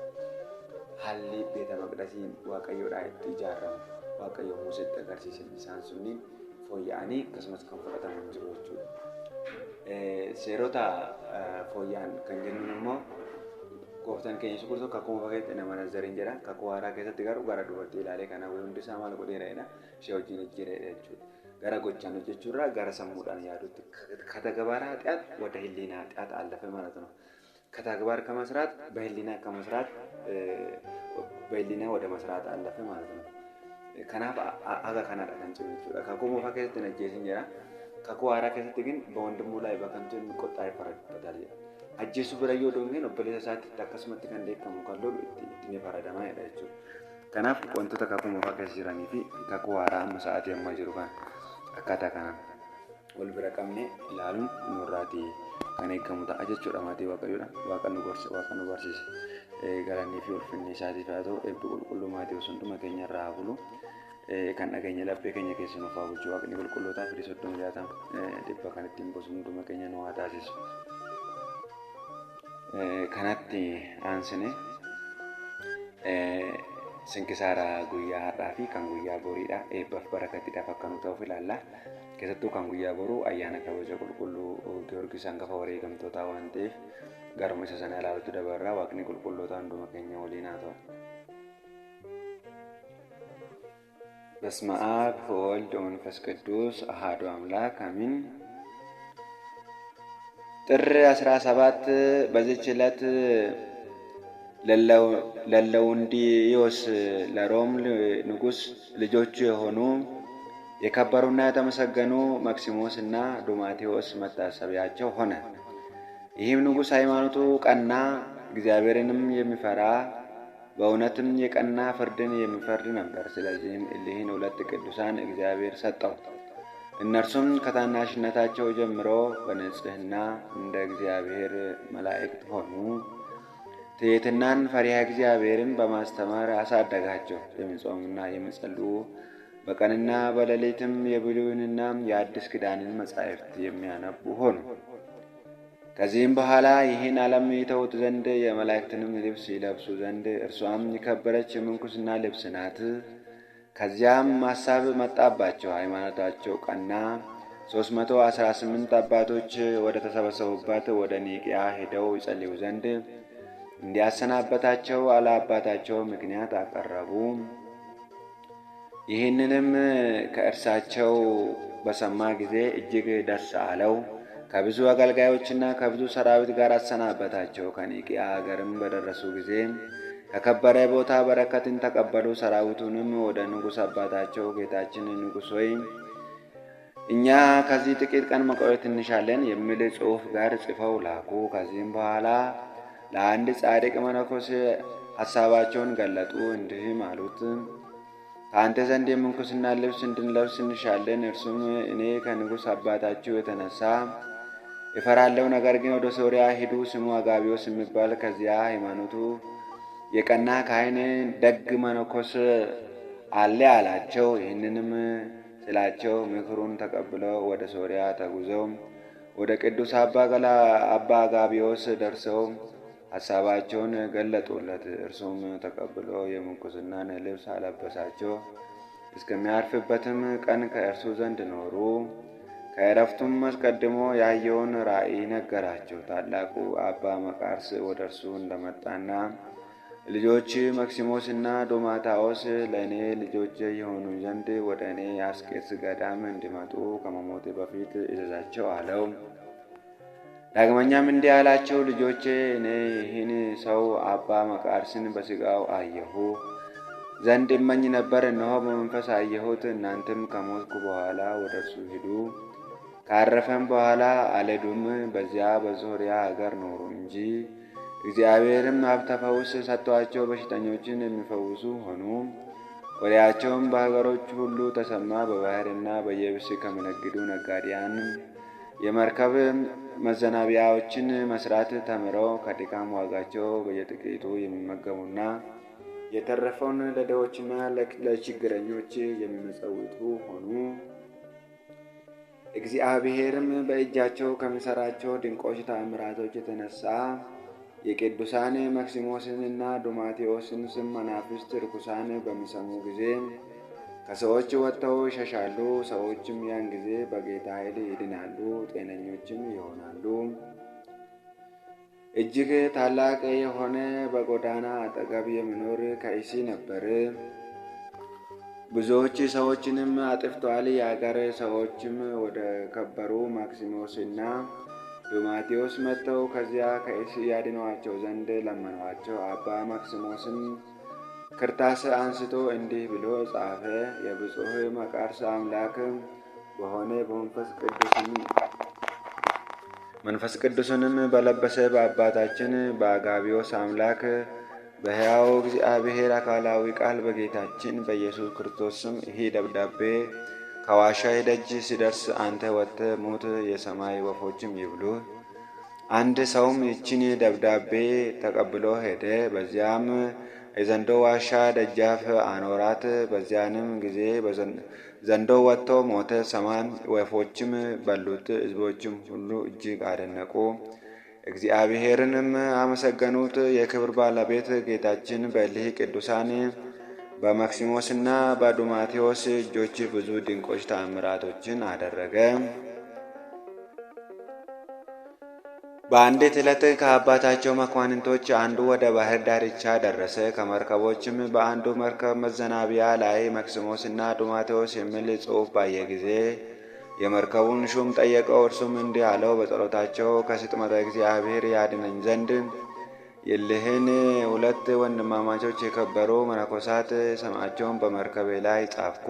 haalli beeta maqdasii waaqayyoodhaa itti ijaaramu waaqayyo Museetti agarsiisan isaan sunniin fooyya'anii akkasumas kan fudhataman jiru jechuudha. Seerota fooyya'an kan jennuun immoo gooftaan keenya Yesuus Kiristoos kakuu moofa keessatti nama nazariin jedha. Kakuu haaraa keessatti garuu gara dubartii ilaalee kana hundi isaa maal godheera jedha. Ishee wajjin ejjereedha jechuudha. Gara gochaan hojjechuurraa gara sammuudhaan yaadutti ከተግባር ኃጢአት ወደ ህሊና ኃጢአት አለፈ ማለት ነው። ከተግባር ከመስራት በህሊና ወደ መስራት አለፈ ማለት ነው። ከናፍ አጋ ካናዳ ከንጭም ይችላል kakuu moofa keessatti najjeesin jedha. Kakuu haaraa keessatti ግን በወንድሙ ላይ በከንቱ የሚቆጣ ይፈረድበታል። Ajjeesuu bira yoo doongeen obboleessa isaatti akkasumatti kan beekamu kan lolu itti faradamaa jedha jechuudha. Kanaaf wantoota kakuu moofaa keessa jiranii fi kakuu haaraa amma sa'aatii ammaa jiru kan akkaataa kanaan wal bira qabnee ilaaluun nurraatii kan eegamu ta'a jechuudha. Maatii waaqayyoodha. Waaqa nu barsiise. Galannii fi ulfinni isaatiif haa ta'u eebbi qulqulluu maatii osoo hunduma keenya irraa haa bulu. Kan dhageenya laphee keenya keessa nuuf haa bulchu. Waaqni qulqullootaa firii 30 dhibba kan ittiin bosu hunduma keenya nu haa taasisu. Kanatti aansine sinkisaara guyyaa har'aa fi kan guyyaa boriidha. Eebbaaf barakattiidhaaf akka nu ta'uuf ilaalla. Keessattuu kan guyyaa boruu ayyaana kabaja qulqulluu Giyoorgis hangafa wareegamtootaa waan ta'eef garuma isa sana ilaalutti dabarraa. Waaqni qulqulloota hunduma keenya waliin haa ta'u. በስመ አብ ወወልድ ወመንፈስ ቅዱስ አሐዱ አምላክ አሜን። ጥር 17 በዚህች ዕለት ለለውንዲዮስ ለሮም ንጉሥ ልጆቹ የሆኑ የከበሩና የተመሰገኑ ማክሲሞስ እና ዱማቴዎስ መታሰቢያቸው ሆነ። ይህም ንጉሥ ሃይማኖቱ ቀና፣ እግዚአብሔርንም የሚፈራ በእውነትም የቀና ፍርድን የሚፈርድ ነበር። ስለዚህም እሊህን ሁለት ቅዱሳን እግዚአብሔር ሰጠው። እነርሱም ከታናሽነታቸው ጀምሮ በንጽሕና እንደ እግዚአብሔር መላእክት ሆኑ። ትሕትናን ፈሪሃ እግዚአብሔርን በማስተማር አሳደጋቸው። የሚጾሙና የሚጸልዩ በቀንና በሌሊትም የብሉይንና የአዲስ ኪዳንን መጻሕፍት የሚያነቡ ሆኑ። ከዚህም በኋላ ይህን ዓለም ይተውት ዘንድ የመላእክትንም ልብስ ይለብሱ ዘንድ እርሷም የከበረች የምንኩስና ልብስ ናት። ከዚያም ሐሳብ መጣባቸው። ሃይማኖታቸው ቀና። 318 አባቶች ወደ ተሰበሰቡበት ወደ ኒቅያ ሄደው ይጸልዩ ዘንድ እንዲያሰናበታቸው አለአባታቸው ምክንያት አቀረቡ። ይህንንም ከእርሳቸው በሰማ ጊዜ እጅግ ደስ አለው። ከብዙ አገልጋዮችና ከብዙ ሰራዊት ጋር አሰናበታቸው። ከኒቅያ ሀገርም በደረሱ ጊዜ ከከበረ ቦታ በረከትን ተቀበሉ። ሰራዊቱንም ወደ ንጉሥ አባታቸው ጌታችን ንጉሥ ሆይ እኛ ከዚህ ጥቂት ቀን መቆየት እንሻለን የሚል ጽሑፍ ጋር ጽፈው ላኩ። ከዚህም በኋላ ለአንድ ጻድቅ መነኮስ ሐሳባቸውን ገለጡ። እንዲህም አሉት፣ ከአንተ ዘንድ የምንኩስና ልብስ እንድንለብስ እንሻለን። እርሱም እኔ ከንጉሥ አባታችሁ የተነሳ እፈራለሁ። ነገር ግን ወደ ሶርያ ሂዱ፣ ስሙ አጋቢዎስ የሚባል ከዚያ ሃይማኖቱ የቀና ካህን ደግ መነኮስ አለ አላቸው። ይህንንም ስላቸው ምክሩን ተቀብለው ወደ ሶርያ ተጉዘው ወደ ቅዱስ አባ አጋቢዎስ ደርሰው ሐሳባቸውን ገለጡለት። እርሱም ተቀብሎ የምንኩስናን ልብስ አለበሳቸው። እስከሚያርፍበትም ቀን ከእርሱ ዘንድ ኖሩ። ከዕረፍቱም አስቀድሞ ያየውን ራእይ ነገራቸው። ታላቁ አባ መቃርስ ወደ እርሱ እንደመጣና ልጆች መክሲሞስና ዶማታዎስ ለእኔ ልጆች የሆኑ ዘንድ ወደ እኔ አስቄጥስ ገዳም እንዲመጡ ከመሞቴ በፊት እዘዛቸው አለው። ዳግመኛም እንዲህ አላቸው፣ ልጆቼ እኔ ይህን ሰው አባ መቃርስን በሥጋው አየሁ ዘንድ እመኝ ነበር። እነሆ በመንፈስ አየሁት። እናንተም ከሞትኩ በኋላ ወደ እርሱ ሂዱ። ካረፈም በኋላ አልሄዱም። በዚያ በሶርያ አገር ኖሩ እንጂ እግዚአብሔርም ሀብተ ፈውስ ሰጥቷቸው በሽተኞችን የሚፈውሱ ሆኑ። ወሬያቸውም በሀገሮች ሁሉ ተሰማ። በባህርና በየብስ ከሚነግዱ ነጋዴያን የመርከብ መዘናቢያዎችን መስራት ተምረው ከድካም ዋጋቸው በየጥቂቱ የሚመገቡና የተረፈውን ለድሆችና ለችግረኞች የሚመጸውቱ ሆኑ። እግዚአብሔርም በእጃቸው ከሚሠራቸው ድንቆች ተአምራቶች የተነሳ የቅዱሳን መክሲሞስንና ዶማቴዎስን ስም መናፍስት ርኩሳን በሚሰሙ ጊዜ ከሰዎች ወጥተው ይሸሻሉ። ሰዎችም ያን ጊዜ በጌታ ኃይል ይድናሉ፣ ጤነኞችም ይሆናሉ። እጅግ ታላቅ የሆነ በጎዳና አጠገብ የሚኖር ከይሲ ነበር። ብዙዎች ሰዎችንም አጥፍቷል። የአገር ሰዎችም ወደ ከበሩ ማክሲሞስና ዶማቴዎስ መጥተው ከዚያ ከይሲ ያድኗቸው ዘንድ ለመኗቸው። አባ ማክሲሞስም ክርታስ አንስቶ እንዲህ ብሎ ጻፈ። የብፁዕ መቃርስ አምላክ በሆነ መንፈስ ቅዱስንም በለበሰ በአባታችን በአጋቢዎስ አምላክ በሕያው እግዚአብሔር አካላዊ ቃል በጌታችን በኢየሱስ ክርስቶስ ስም ይህ ደብዳቤ ከዋሻዬ ደጅ ሲደርስ አንተ ወጥተህ ሙት፣ የሰማይ ወፎችም ይብሉ። አንድ ሰውም ይችን ደብዳቤ ተቀብሎ ሄደ። በዚያም የዘንዶ ዋሻ ደጃፍ አኖራት። በዚያንም ጊዜ ዘንዶ ወጥቶ ሞተ፣ ሰማይ ወፎችም በሉት። ሕዝቦችም ሁሉ እጅግ አደነቁ፣ እግዚአብሔርንም አመሰገኑት። የክብር ባለቤት ጌታችን በእሊህ ቅዱሳን በማክሲሞስና በዶማቴዎስ እጆች ብዙ ድንቆች ተአምራቶችን አደረገ። በአንዲት ዕለት ከአባታቸው መኳንንቶች አንዱ ወደ ባህር ዳርቻ ደረሰ። ከመርከቦችም በአንዱ መርከብ መዘናቢያ ላይ መክሲሞስና ዶማቴዎስ የሚል ጽሑፍ ባየ ጊዜ የመርከቡን ሹም ጠየቀው። እርሱም እንዲህ አለው፣ በጸሎታቸው ከስጥመተ እግዚአብሔር ያድነኝ ዘንድ የልህን ሁለት ወንድማማቾች የከበሩ መነኮሳት ስማቸውን በመርከቤ ላይ ጻፍኩ።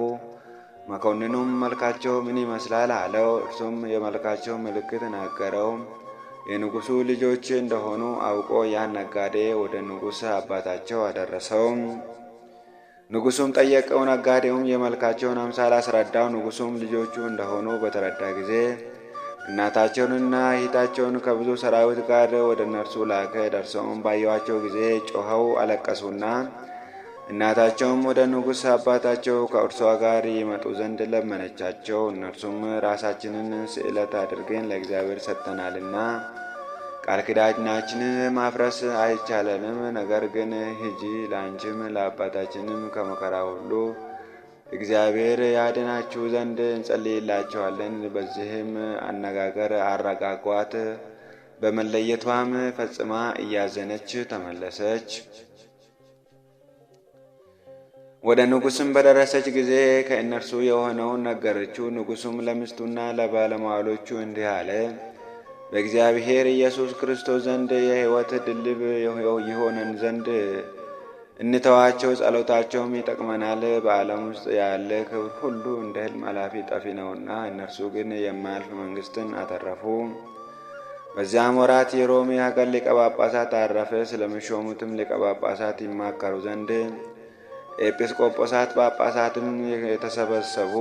መኮንኑም መልካቸው ምን ይመስላል አለው። እርሱም የመልካቸው ምልክት ነገረው። የንጉሡ ልጆች እንደሆኑ አውቆ ያን ነጋዴ ወደ ንጉሥ አባታቸው አደረሰው። ንጉሡም ጠየቀው። ነጋዴውም የመልካቸውን አምሳል አስረዳው። ንጉሡም ልጆቹ እንደሆኑ በተረዳ ጊዜ እናታቸውንና እህታቸውን ከብዙ ሰራዊት ጋር ወደ እነርሱ ላከ። ደርሰውም ባዩአቸው ጊዜ ጮኸው አለቀሱና እናታቸውም ወደ ንጉሥ አባታቸው ከእርሷ ጋር ይመጡ ዘንድ ለመነቻቸው። እነርሱም ራሳችንን ስዕለት አድርገን ለእግዚአብሔር ሰጥተናልና ቃል ኪዳናችንን ማፍረስ አይቻለንም። ነገር ግን ሂጂ፣ ለአንቺም ለአባታችንም ከመከራ ሁሉ እግዚአብሔር ያድናችሁ ዘንድ እንጸልይላቸዋለን። በዚህም አነጋገር አረጋጓት። በመለየቷም ፈጽማ እያዘነች ተመለሰች። ወደ ንጉሥም በደረሰች ጊዜ ከእነርሱ የሆነውን ነገረችው። ንጉሡም ለሚስቱና ለባለሟሎቹ እንዲህ አለ፣ በእግዚአብሔር ኢየሱስ ክርስቶስ ዘንድ የሕይወት ድልብ ይሆነን ዘንድ እንተዋቸው፣ ጸሎታቸውም ይጠቅመናል። በዓለም ውስጥ ያለ ክብር ሁሉ እንደ ሕልም አላፊ ጠፊ ነውና፣ እነርሱ ግን የማያልፍ መንግሥትን አተረፉ። በዚያም ወራት የሮሜ ሀገር ሊቀ ጳጳሳት አረፈ። ስለሚሾሙትም ሊቀ ጳጳሳት ይማከሩ ዘንድ ኤጲስቆጶሳት ጳጳሳትም የተሰበሰቡ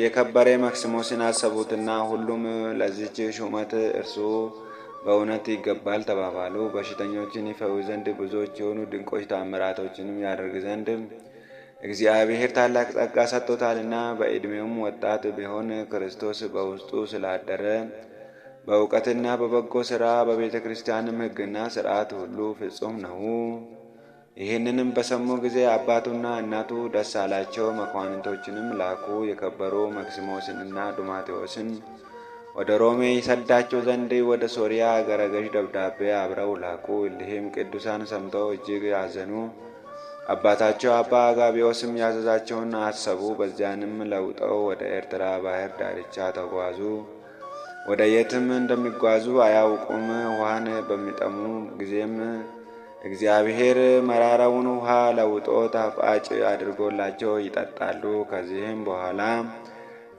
የከበረ መክሲሞስን አሰቡትና ሁሉም ለዚች ሹመት እርሱ በእውነት ይገባል ተባባሉ። በሽተኞችን ይፈውስ ዘንድ ብዙዎች የሆኑ ድንቆች ተአምራቶችንም ያደርግ ዘንድ እግዚአብሔር ታላቅ ጸጋ ሰጥቶታልና በዕድሜውም ወጣት ቢሆን ክርስቶስ በውስጡ ስላደረ በእውቀትና በበጎ ሥራ በቤተ ክርስቲያንም ሕግና ሥርዓት ሁሉ ፍጹም ነው። ይህንንም በሰሙ ጊዜ አባቱና እናቱ ደስ አላቸው። መኳንንቶችንም ላኩ። የከበሩ መክሲሞስንና ዱማቴዎስን ወደ ሮሜ ይሰዳቸው ዘንድ ወደ ሶርያ አገረ ገዥ ደብዳቤ አብረው ላኩ። እሊህም ቅዱሳን ሰምተው እጅግ አዘኑ። አባታቸው አባ አጋቢዎስም ያዘዛቸውን አሰቡ። በዚያንም ለውጠው ወደ ኤርትራ ባህር ዳርቻ ተጓዙ። ወደ የትም እንደሚጓዙ አያውቁም። ውሃን በሚጠሙ ጊዜም እግዚአብሔር መራራውን ውሃ ለውጦ ጣፋጭ አድርጎላቸው ይጠጣሉ። ከዚህም በኋላ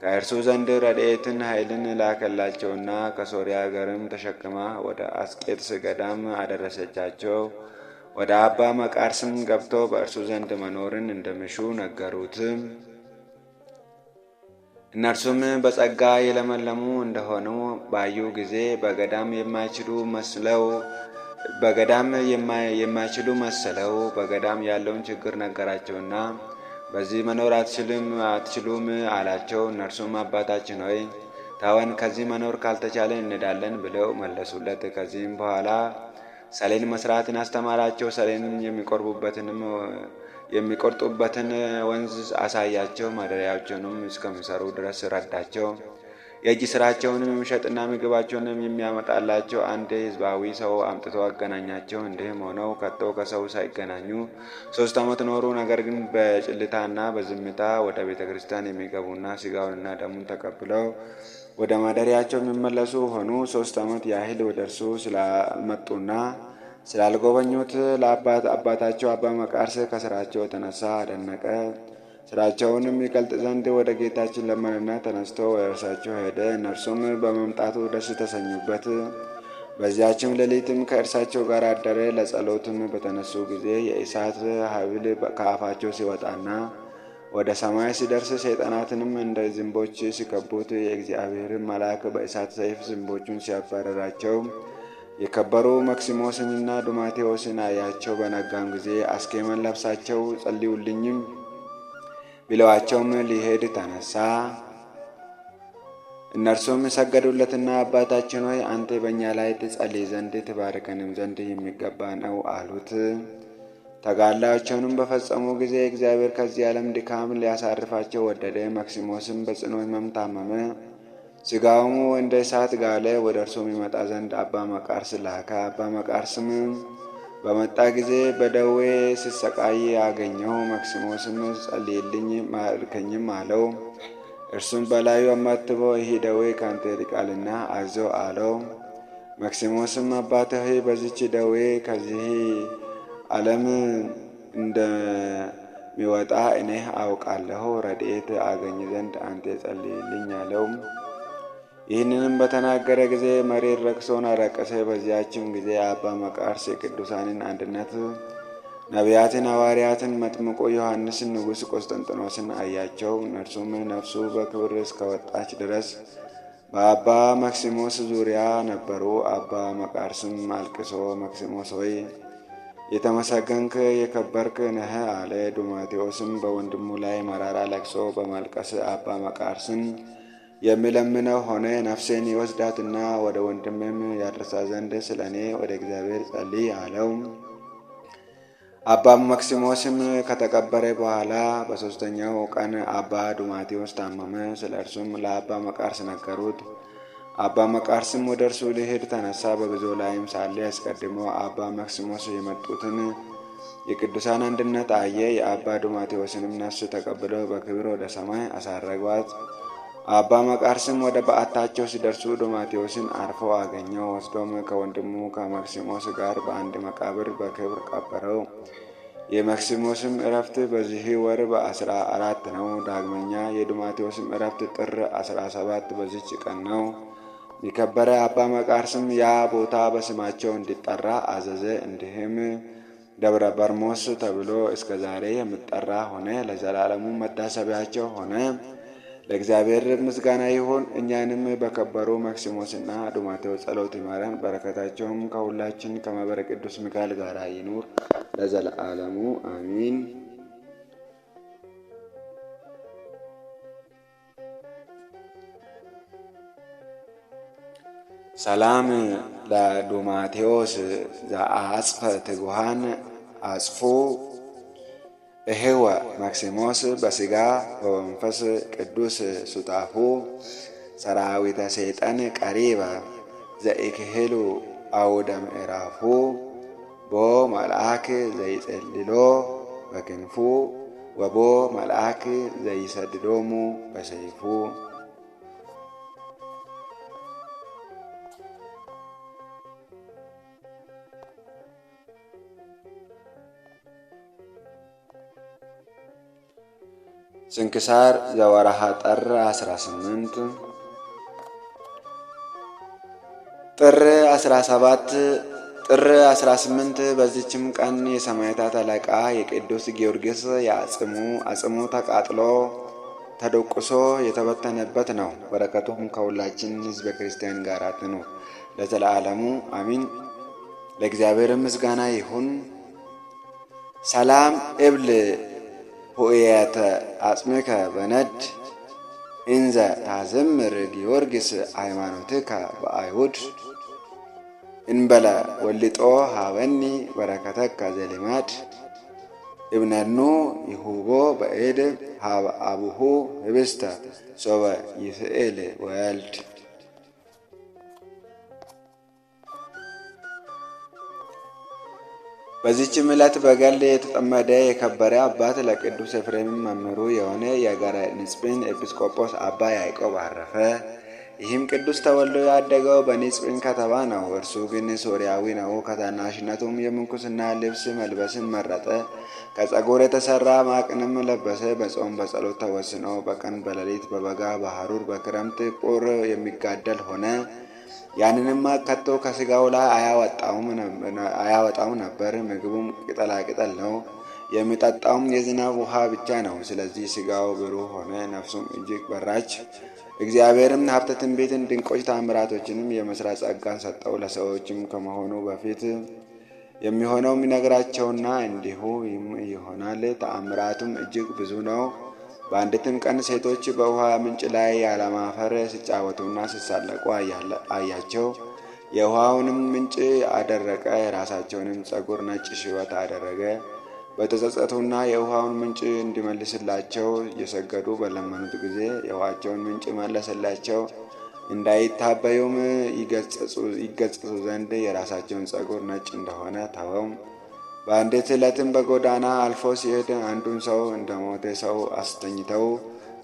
ከእርሱ ዘንድ ረድኤትን ኃይልን ላከላቸውና ከሶርያ አገርም ተሸክማ ወደ አስቄጥስ ገዳም አደረሰቻቸው። ወደ አባ መቃርስም ገብተው በእርሱ ዘንድ መኖርን እንደሚሹ ነገሩት። እነርሱም በጸጋ የለመለሙ እንደሆኑ ባዩ ጊዜ በገዳም የማይችሉ መሰለው። በገዳም ያለውን ችግር ነገራቸውና በዚህ መኖር አትችሉም አላቸው። እነርሱም አባታችን ሆይ ተወን፣ ከዚህ መኖር ካልተቻለ እንሄዳለን ብለው መለሱለት። ከዚህም በኋላ ሰሌን መስራትን አስተማራቸው። ሰሌን የሚቆርጡበትን ወንዝ አሳያቸው። ማደሪያቸውንም እስከሚሰሩ ድረስ ረዳቸው። የእጅ ስራቸውንም የሚሸጥና ምግባቸውንም የሚያመጣላቸው አንድ ሕዝባዊ ሰው አምጥቶ አገናኛቸው። እንዲህም ሆነው ከቶ ከሰው ሳይገናኙ 3 ዓመት ኖሩ። ነገር ግን በጭልታና በዝምታ ወደ ቤተ ክርስቲያን የሚገቡና ሥጋውንና ደሙን ተቀብለው ወደ ማደሪያቸው የሚመለሱ ሆኑ። 3 ዓመት ያህል ወደ እርሱ ስላልመጡና ስላልጎበኙት አባታቸው አባ መቃርስ ከስራቸው የተነሳ አደነቀ። ስራቸውንም ይቀልጥ ዘንድ ወደ ጌታችን ለመነና ተነስቶ ወደ እርሳቸው ሄደ። እነርሱም በመምጣቱ ደስ ተሰኙበት። በዚያችም ሌሊትም ከእርሳቸው ጋር አደረ። ለጸሎትም በተነሱ ጊዜ የእሳት ሐብል ከአፋቸው ሲወጣና ወደ ሰማይ ሲደርስ ሰይጣናትንም እንደ ዝንቦች ሲከቡት የእግዚአብሔር መልአክ በእሳት ሰይፍ ዝንቦቹን ሲያባረራቸው የከበሩ መክሲሞስንና ዱማቴዎስን አያቸው። በነጋም ጊዜ አስኬማን ለብሳቸው ጸልዩልኝም ቢለዋቸውም ሊሄድ ተነሳ። እነርሱም ሰገዱለትና አባታችን ሆይ አንተ በእኛ ላይ ትጸልይ ዘንድ ትባርከንም ዘንድ የሚገባ ነው አሉት። ተጋድላቸውንም በፈጸሙ ጊዜ እግዚአብሔር ከዚህ ዓለም ድካም ሊያሳርፋቸው ወደደ። መክሲሞስም በጽኑ ሕመም ታመመ። ሥጋውም እንደ እሳት ጋለ። ወደ እርሱም ይመጣ ዘንድ አባ መቃርስ ላከ። አባ መቃርስም በመጣ ጊዜ በደዌ ሲሰቃይ አገኘው። መክሲሞስም ጸልይልኝ ማርከኝም አለው። እርሱም በላዩ አማትቦ ይህ ደዌ ካንተ ይርቃልና አይዞህ አለው። መክሲሞስም አባቴ ሆይ በዚች ደዌ ከዚህ ዓለም እንደሚወጣ እኔ አውቃለሁ። ረድኤት አገኝ ዘንድ አንተ ጸልይልኝ አለው። ይህንንም በተናገረ ጊዜ መሬት ረክሶን አለቀሰ። በዚያችም ጊዜ አባ መቃርስ የቅዱሳንን አንድነት ነቢያትን፣ ሐዋርያትን፣ መጥምቁ ዮሐንስን፣ ንጉሥ ቆስጠንጥኖስን አያቸው። እነርሱም ነፍሱ በክብር እስከወጣች ድረስ በአባ መክሲሞስ ዙሪያ ነበሩ። አባ መቃርስም አልቅሶ መክሲሞስ ሆይ የተመሰገንክ የከበርክ ነህ አለ። ዱማቴዎስም በወንድሙ ላይ መራራ ለቅሶ በማልቀስ አባ መቃርስን የሚለምነው ሆነ። ነፍሴን ይወስዳትና ወደ ወንድሜም ያደርሳ ዘንድ ስለ እኔ ወደ እግዚአብሔር ጸልይ አለው። አባ መክሲሞስም ከተቀበረ በኋላ በ3ኛው ቀን አባ ዱማቴዎስ ታመመ። ስለ እርሱም ለአባ መቃርስ ነገሩት። አባ መቃርስም ወደ እርሱ ሊሄድ ተነሳ። በጉዞ ላይም ሳለ አስቀድሞ አባ መክሲሞስ የመጡትን የቅዱሳን አንድነት አየ። የአባ ዱማቴዎስንም ነፍስ ተቀብለው በክብር ወደ ሰማይ አሳረጓት። አባ መቃርስም ወደ በዓታቸው ሲደርሱ ዱማቴዎስን አርፎ አገኘው። ወስዶም ከወንድሙ ከመክሲሞስ ጋር በአንድ መቃብር በክብር ቀበረው። የማክሲሞስም ዕረፍት በዚህ ወር በ14 ነው። ዳግመኛ የዱማቴዎስም ዕረፍት ጥር 17 በዚች ቀን ነው። የከበረ አባ መቃርስም ያ ቦታ በስማቸው እንዲጠራ አዘዘ። እንዲህም ደብረ በርሞስ ተብሎ እስከ ዛሬ የሚጠራ ሆነ። ለዘላለሙ መታሰቢያቸው ሆነ። ለእግዚአብሔር ምስጋና ይሁን። እኛንም በከበሩ ማክሲሞስና ዱማቴዎስ ጸሎት ይማረን። በረከታቸውም ከሁላችን ከማኅበረ ቅዱስ ሚካኤል ጋር ይኑር ለዘላለሙ አሚን። ሰላም ለዱማቴዎስ ዘአጽፈ ትጉሃን አጽፉ እህወ ማክሲሞስ በሥጋ ወመንፈስ ቅዱስ ሱታፉ ሰራዊተ ሰይጣን ቀሪበ ዘኢክህሉ አውደ ምዕራፉ ቦ መልአክ ዘይጸልሎ በክንፉ ወቦ መልአክ ዘይሰድዶሙ በሰይፉ። ስንክሳር ዘወርኀ ጥር 18 ጥር 18 በዚችም ቀን የሰማዕታት አለቃ የቅዱስ ጊዮርጊስ አጽሙ ተቃጥሎ ተደቁሶ የተበተነበት ነው። በረከቱም ከሁላችን ሕዝበ ክርስቲያን ጋር ትኑር ለዘላለሙ አሚን። ለእግዚአብሔር ምስጋና ይሁን። ሰላም እብል ሆኤያተ አጽምከ በነድ እንዘ ታዘምር ጊዮርጊስ ሃይማኖትከ በአይሁድ እንበለ ወልጦ ሀበኒ በረከተከ ዘልማድ እብነኑ ይሁቦ በእድ ሀበ አቡሁ ህብስተ ሶበ ይስእል ወልድ። በዚህችም ዕለት በገድል የተጠመደ የከበረ አባት ለቅዱስ ኤፍሬም መምህሩ የሆነ የአገረ ንጽጵን ኤጲስቆጶስ አባ ያዕቆብ አረፈ። ይህም ቅዱስ ተወልዶ ያደገው በንጽጵን ከተማ ነው። እርሱ ግን ሶርያዊ ነው። ከታናሽነቱም የምንኩስና ልብስ መልበስን መረጠ። ከጸጉር የተሰራ ማቅንም ለበሰ። በጾም በጸሎት ተወስኖ በቀን በሌሊት በበጋ በሐሩር በክረምት ቁር የሚጋደል ሆነ። ያንንም ከቶ ከሥጋው ላይ አያወጣውም ነበር። ምግቡም ቅጠላቅጠል ነው። የሚጠጣውም የዝናብ ውሃ ብቻ ነው። ስለዚህ ሥጋው ብሩህ ሆነ፣ ነፍሱም እጅግ በራች። እግዚአብሔርም ሀብተ ትንቢትን ድንቆች ተአምራቶችንም የመስራት ጸጋን ሰጠው። ለሰዎችም ከመሆኑ በፊት የሚሆነው የሚነግራቸውና እንዲሁ ይሆናል። ተአምራቱም እጅግ ብዙ ነው። በአንዲትም ቀን ሴቶች በውሃ ምንጭ ላይ ያለማፈር ሲጫወቱና ሲሳለቁ አያቸው። የውሃውንም ምንጭ አደረቀ፣ የራሳቸውንም ጸጉር ነጭ ሽበት አደረገ። በተጸጸቱና የውሃውን ምንጭ እንዲመልስላቸው እየሰገዱ በለመኑት ጊዜ የውሃቸውን ምንጭ መለሰላቸው። እንዳይታበዩም ይገጸጹ ዘንድ የራሳቸውን ጸጉር ነጭ እንደሆነ ተወው። በአንዲት ዕለትም በጎዳና አልፎ ሲሄድ አንዱን ሰው እንደ ሞተ ሰው አስተኝተው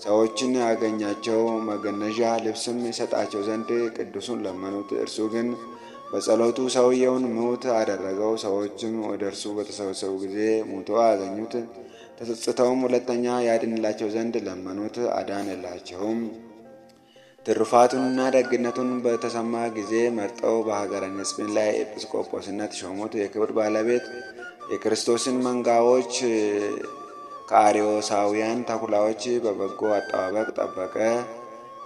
ሰዎችን አገኛቸው። መገነዣ ልብስም ይሰጣቸው ዘንድ ቅዱሱን ለመኑት። እርሱ ግን በጸሎቱ ሰውየውን ምውት አደረገው። ሰዎችም ወደ እርሱ በተሰበሰቡ ጊዜ ሙቶ አገኙት። ተጸጽተውም ሁለተኛ ያድንላቸው ዘንድ ለመኑት፣ አዳነላቸውም። ትሩፋቱንና ደግነቱን በተሰማ ጊዜ መርጠው በሀገረ ንጽጵን ላይ ኤጲስቆጶስነት ሾሙት። የክብር ባለቤት የክርስቶስን መንጋዎች ከአርዮሳውያን ተኩላዎች በበጎ አጠባበቅ ጠበቀ።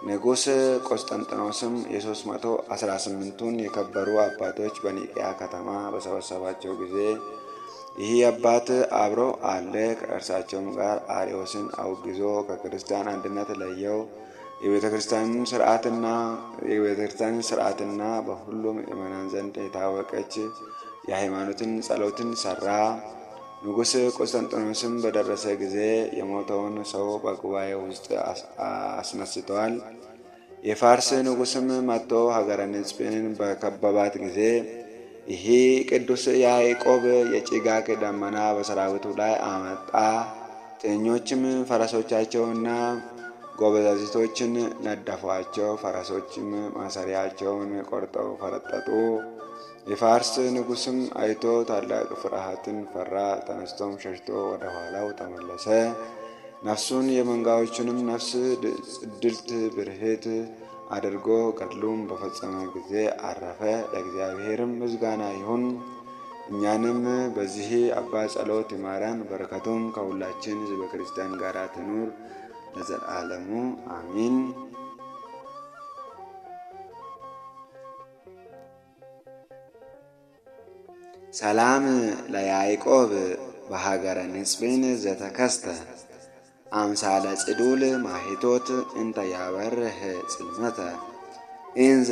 ንጉሥ ቆስጠንጢኖስም የ318ቱን የከበሩ አባቶች በኒቅያ ከተማ በሰበሰባቸው ጊዜ ይህ አባት አብሮ አለ። ከእርሳቸውም ጋር አርዮስን አውግዞ ከክርስቲያን አንድነት ለየው። የቤተ ክርስቲያንን ስርዓትና በሁሉም ምእመናን ዘንድ የታወቀች የሃይማኖትን ጸሎትን ሠራ። ንጉሥ ቆስጠንጢኖስም በደረሰ ጊዜ የሞተውን ሰው በጉባኤ ውስጥ አስነስተዋል። የፋርስ ንጉሥም መጥቶ ሀገረ ንጽጵንን በከበባት ጊዜ ይህ ቅዱስ ያዕቆብ የጭጋግ ደመና በሰራዊቱ ላይ አመጣ። ጥኞችም ፈረሶቻቸውና ጎበዛዝቶችን ነደፏቸው። ፈረሶችም ማሰሪያቸውን ቆርጠው ፈረጠጡ። የፋርስ ንጉሥም አይቶ ታላቅ ፍርሃትን ፈራ። ተነስቶም ሸሽቶ ወደ ኋላው ተመለሰ። ነፍሱን የመንጋዎቹንም ነፍስ ጽድልት ብርህት አድርጎ ገድሉን በፈጸመ ጊዜ አረፈ። ለእግዚአብሔርም ምስጋና ይሁን። እኛንም በዚህ አባት ጸሎት ይማረን፣ በረከቱም ከሁላችን ሕዝበ ክርስቲያን ጋር ትኑር ለዘላለሙ አሚን። ሰላም ለያዕቆብ በሀገረ ንጽብን ዘተከስተ አምሳለ ጽዱል ማሂቶት እንተ ያበርህ ጽልመተ እንዘ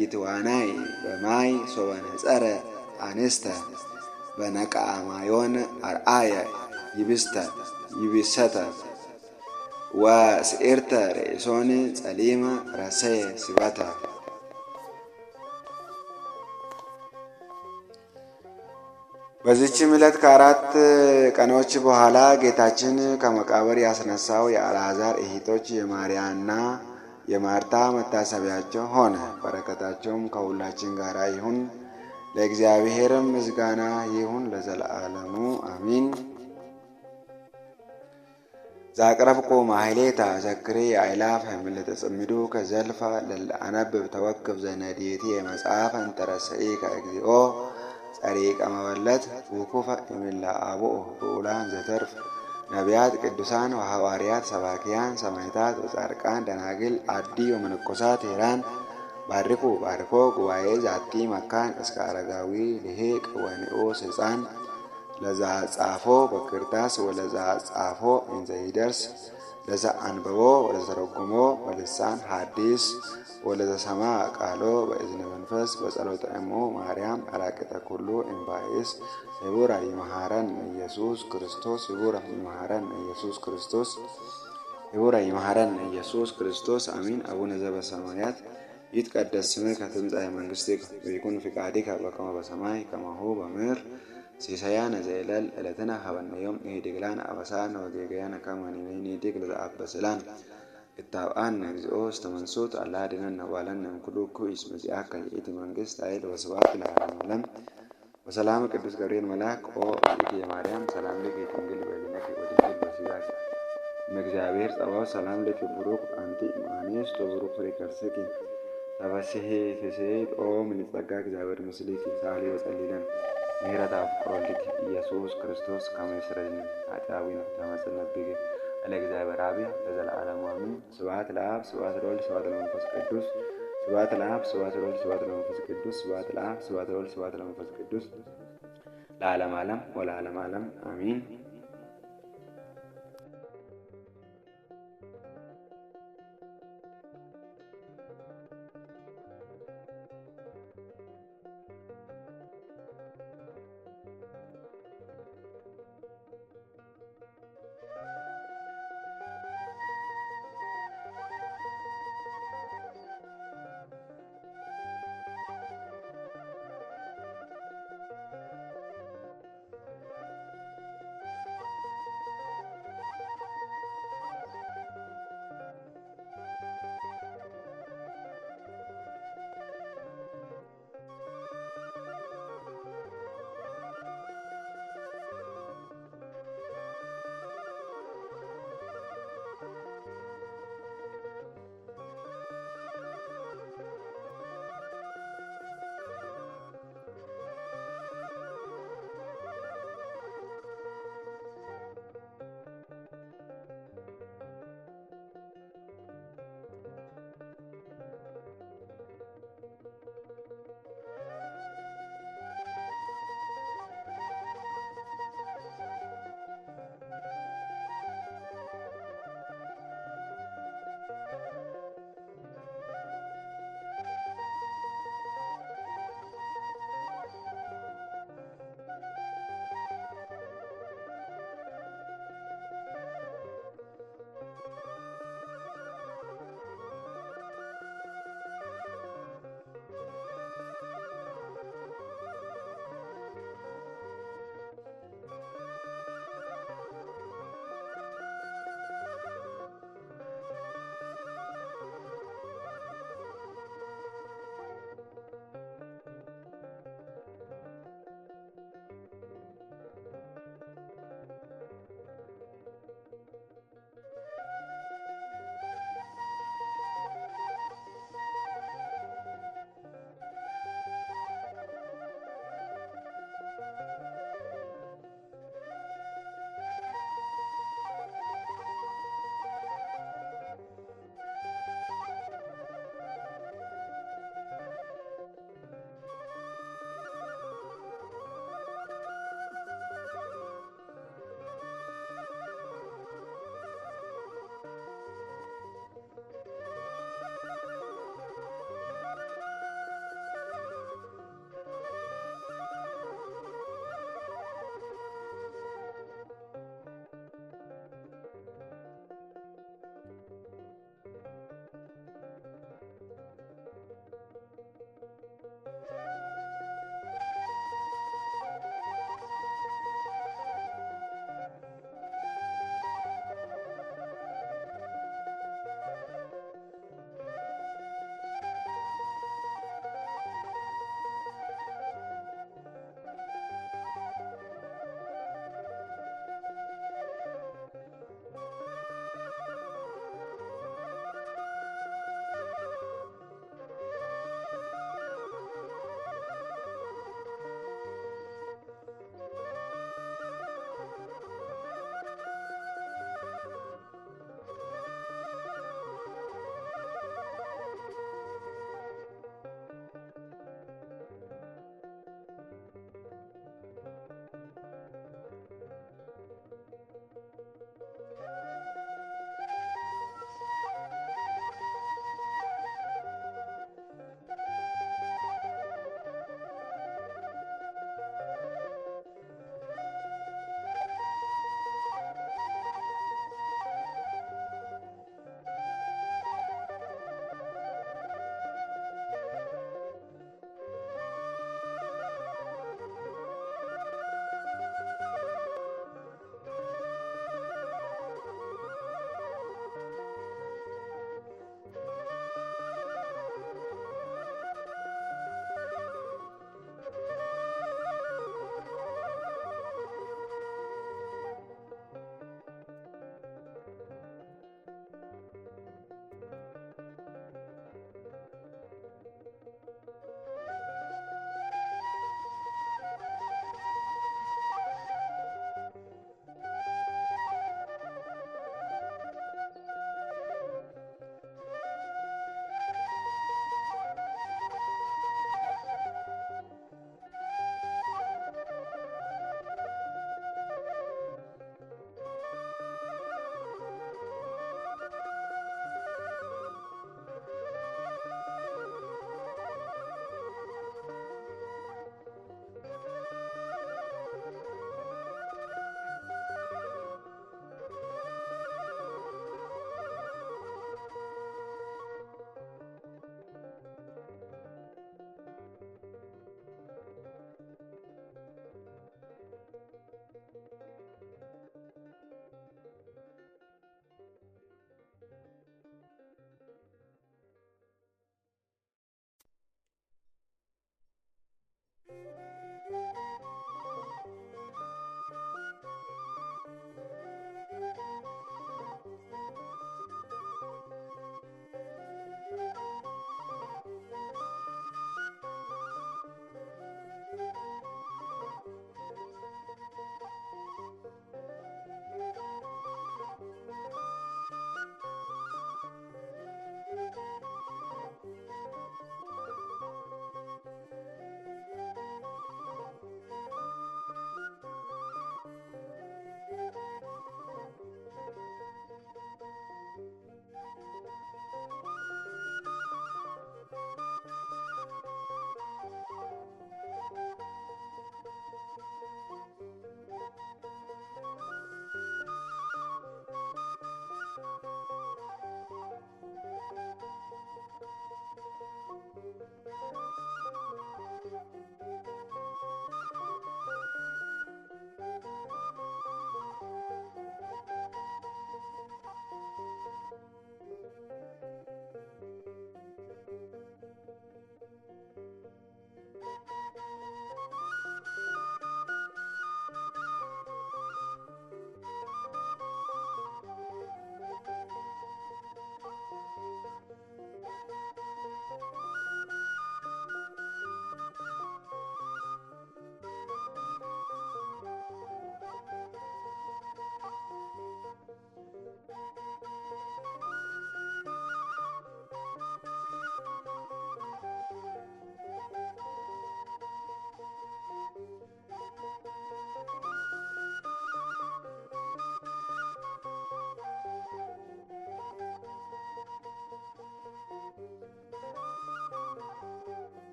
ይትዋናይ በማይ ሶበ ነጸረ አንስተ በነቃ ማዮን አርአየ ይብሰተ ወስዕርተ ርእሶን ጸሊመ ረሰየ ሲበተ። በዚችም ዕለት ከአራት ቀኖች በኋላ ጌታችን ከመቃብር ያስነሳው የአልዓዛር እህቶች የማርያና የማርታ መታሰቢያቸው ሆነ። በረከታቸውም ከሁላችን ጋር ይሁን። ለእግዚአብሔርም ምስጋና ይሁን ለዘላለሙ አሚን። ዛቅረብኮ ማሕሌታ ዘክሬ አእላፈ እምለተጸምዱ ከዘልፋ ለለአነብብ ተወክፍ ዘነዴቴ መጽሐፈ እንተረሰኢ ከእግዚኦ ጸሪቀ መበለት ውኩፈ እምለአቡኡ ብዑላን ዘተርፍ ነቢያት ቅዱሳን ወሐዋርያት ሰባክያን ሰማዕታት ወጻድቃን ደናግል አዲ ወመነኮሳት ሄራን ባርኩ ባርኮ ጉባኤ ዛቲ መካን እስከ አረጋዊ ልሂቅ ወንዑስ ሕፃን ለዛ ጻፎ በክርታስ ወለዛ ጻፎ እንዘይደርስ ለዛ አንበቦ ወለዘረጎሞ በልሳን ሐዲስ ወለዘሰማ ቃሎ በእዝነ መንፈስ በጸሎተ እሙ ማርያም አራቅተ ኩሉ እምባይስ ይቡራ ይመሃረን ኢየሱስ ክርስቶስ ይቡራ ይመሃረን ኢየሱስ ክርስቶስ ይቡራ ይመሃረን ኢየሱስ ክርስቶስ አሚን። አቡነ ዘበሰማያት ይትቀደስ ስምከ ትምጻእ መንግሥትከ ወይኩን ፈቃድከ በከመ በሰማይ ከማሁ በምድር ሲሳያነ ዘለለ ዕለትነ ሀበነ ዮም ንኅድግ ለነ አበሳነ ወጌጋየነ ከመ ንሕነኒ ለዘአበስላን ኢታብአነ እግዚኦ ውስተ መንሱት አላ አድኅነነ ወባልሐነ እምኩሉ ኩይስ መጺአከ ይእቲ መንግሥት ኃይል ወስብሐት ለዓለመ ዓለም። በሰላም ቅዱስ ገብርኤል መልአክ ኦ እግዝእትየ ማርያም ሰላም ለኪ ድንግል በኅሊናኪ ወድንግል በሥጋኪ እምእግዚአብሔር ጸባኦት ሰላም ለኪ ቡሩክ አንቲ እምአንስት ወቡሩክ ፍሬ ከርሥኪ ተፈሥሒ ፍሥሕት ኦ ምልዕተ ጸጋ እግዚአብሔር ምስሌኪ ሳሊ ወጸልይለን ምሕረተ ፍቅር ወልድኪ ኢየሱስ ክርስቶስ ከመ ይስረይነ ኃጣውኢነ ተማጽነ ብኪ እለ እግዚአብሔር አብ ለዘለዓለሙ አሜን። ስብሐት ለአብ ስብሐት ለወልድ ስብሐት ለመንፈስ ቅዱስ ስብሐት ለአብ ስብሐት ለወልድ ስብሐት ለመንፈስ ቅዱስ ስብሐት ለአብ ስብሐት ለወልድ ስብሐት ለመንፈስ ቅዱስ ለዓለመ ዓለም ወለዓለመ ዓለም አሜን።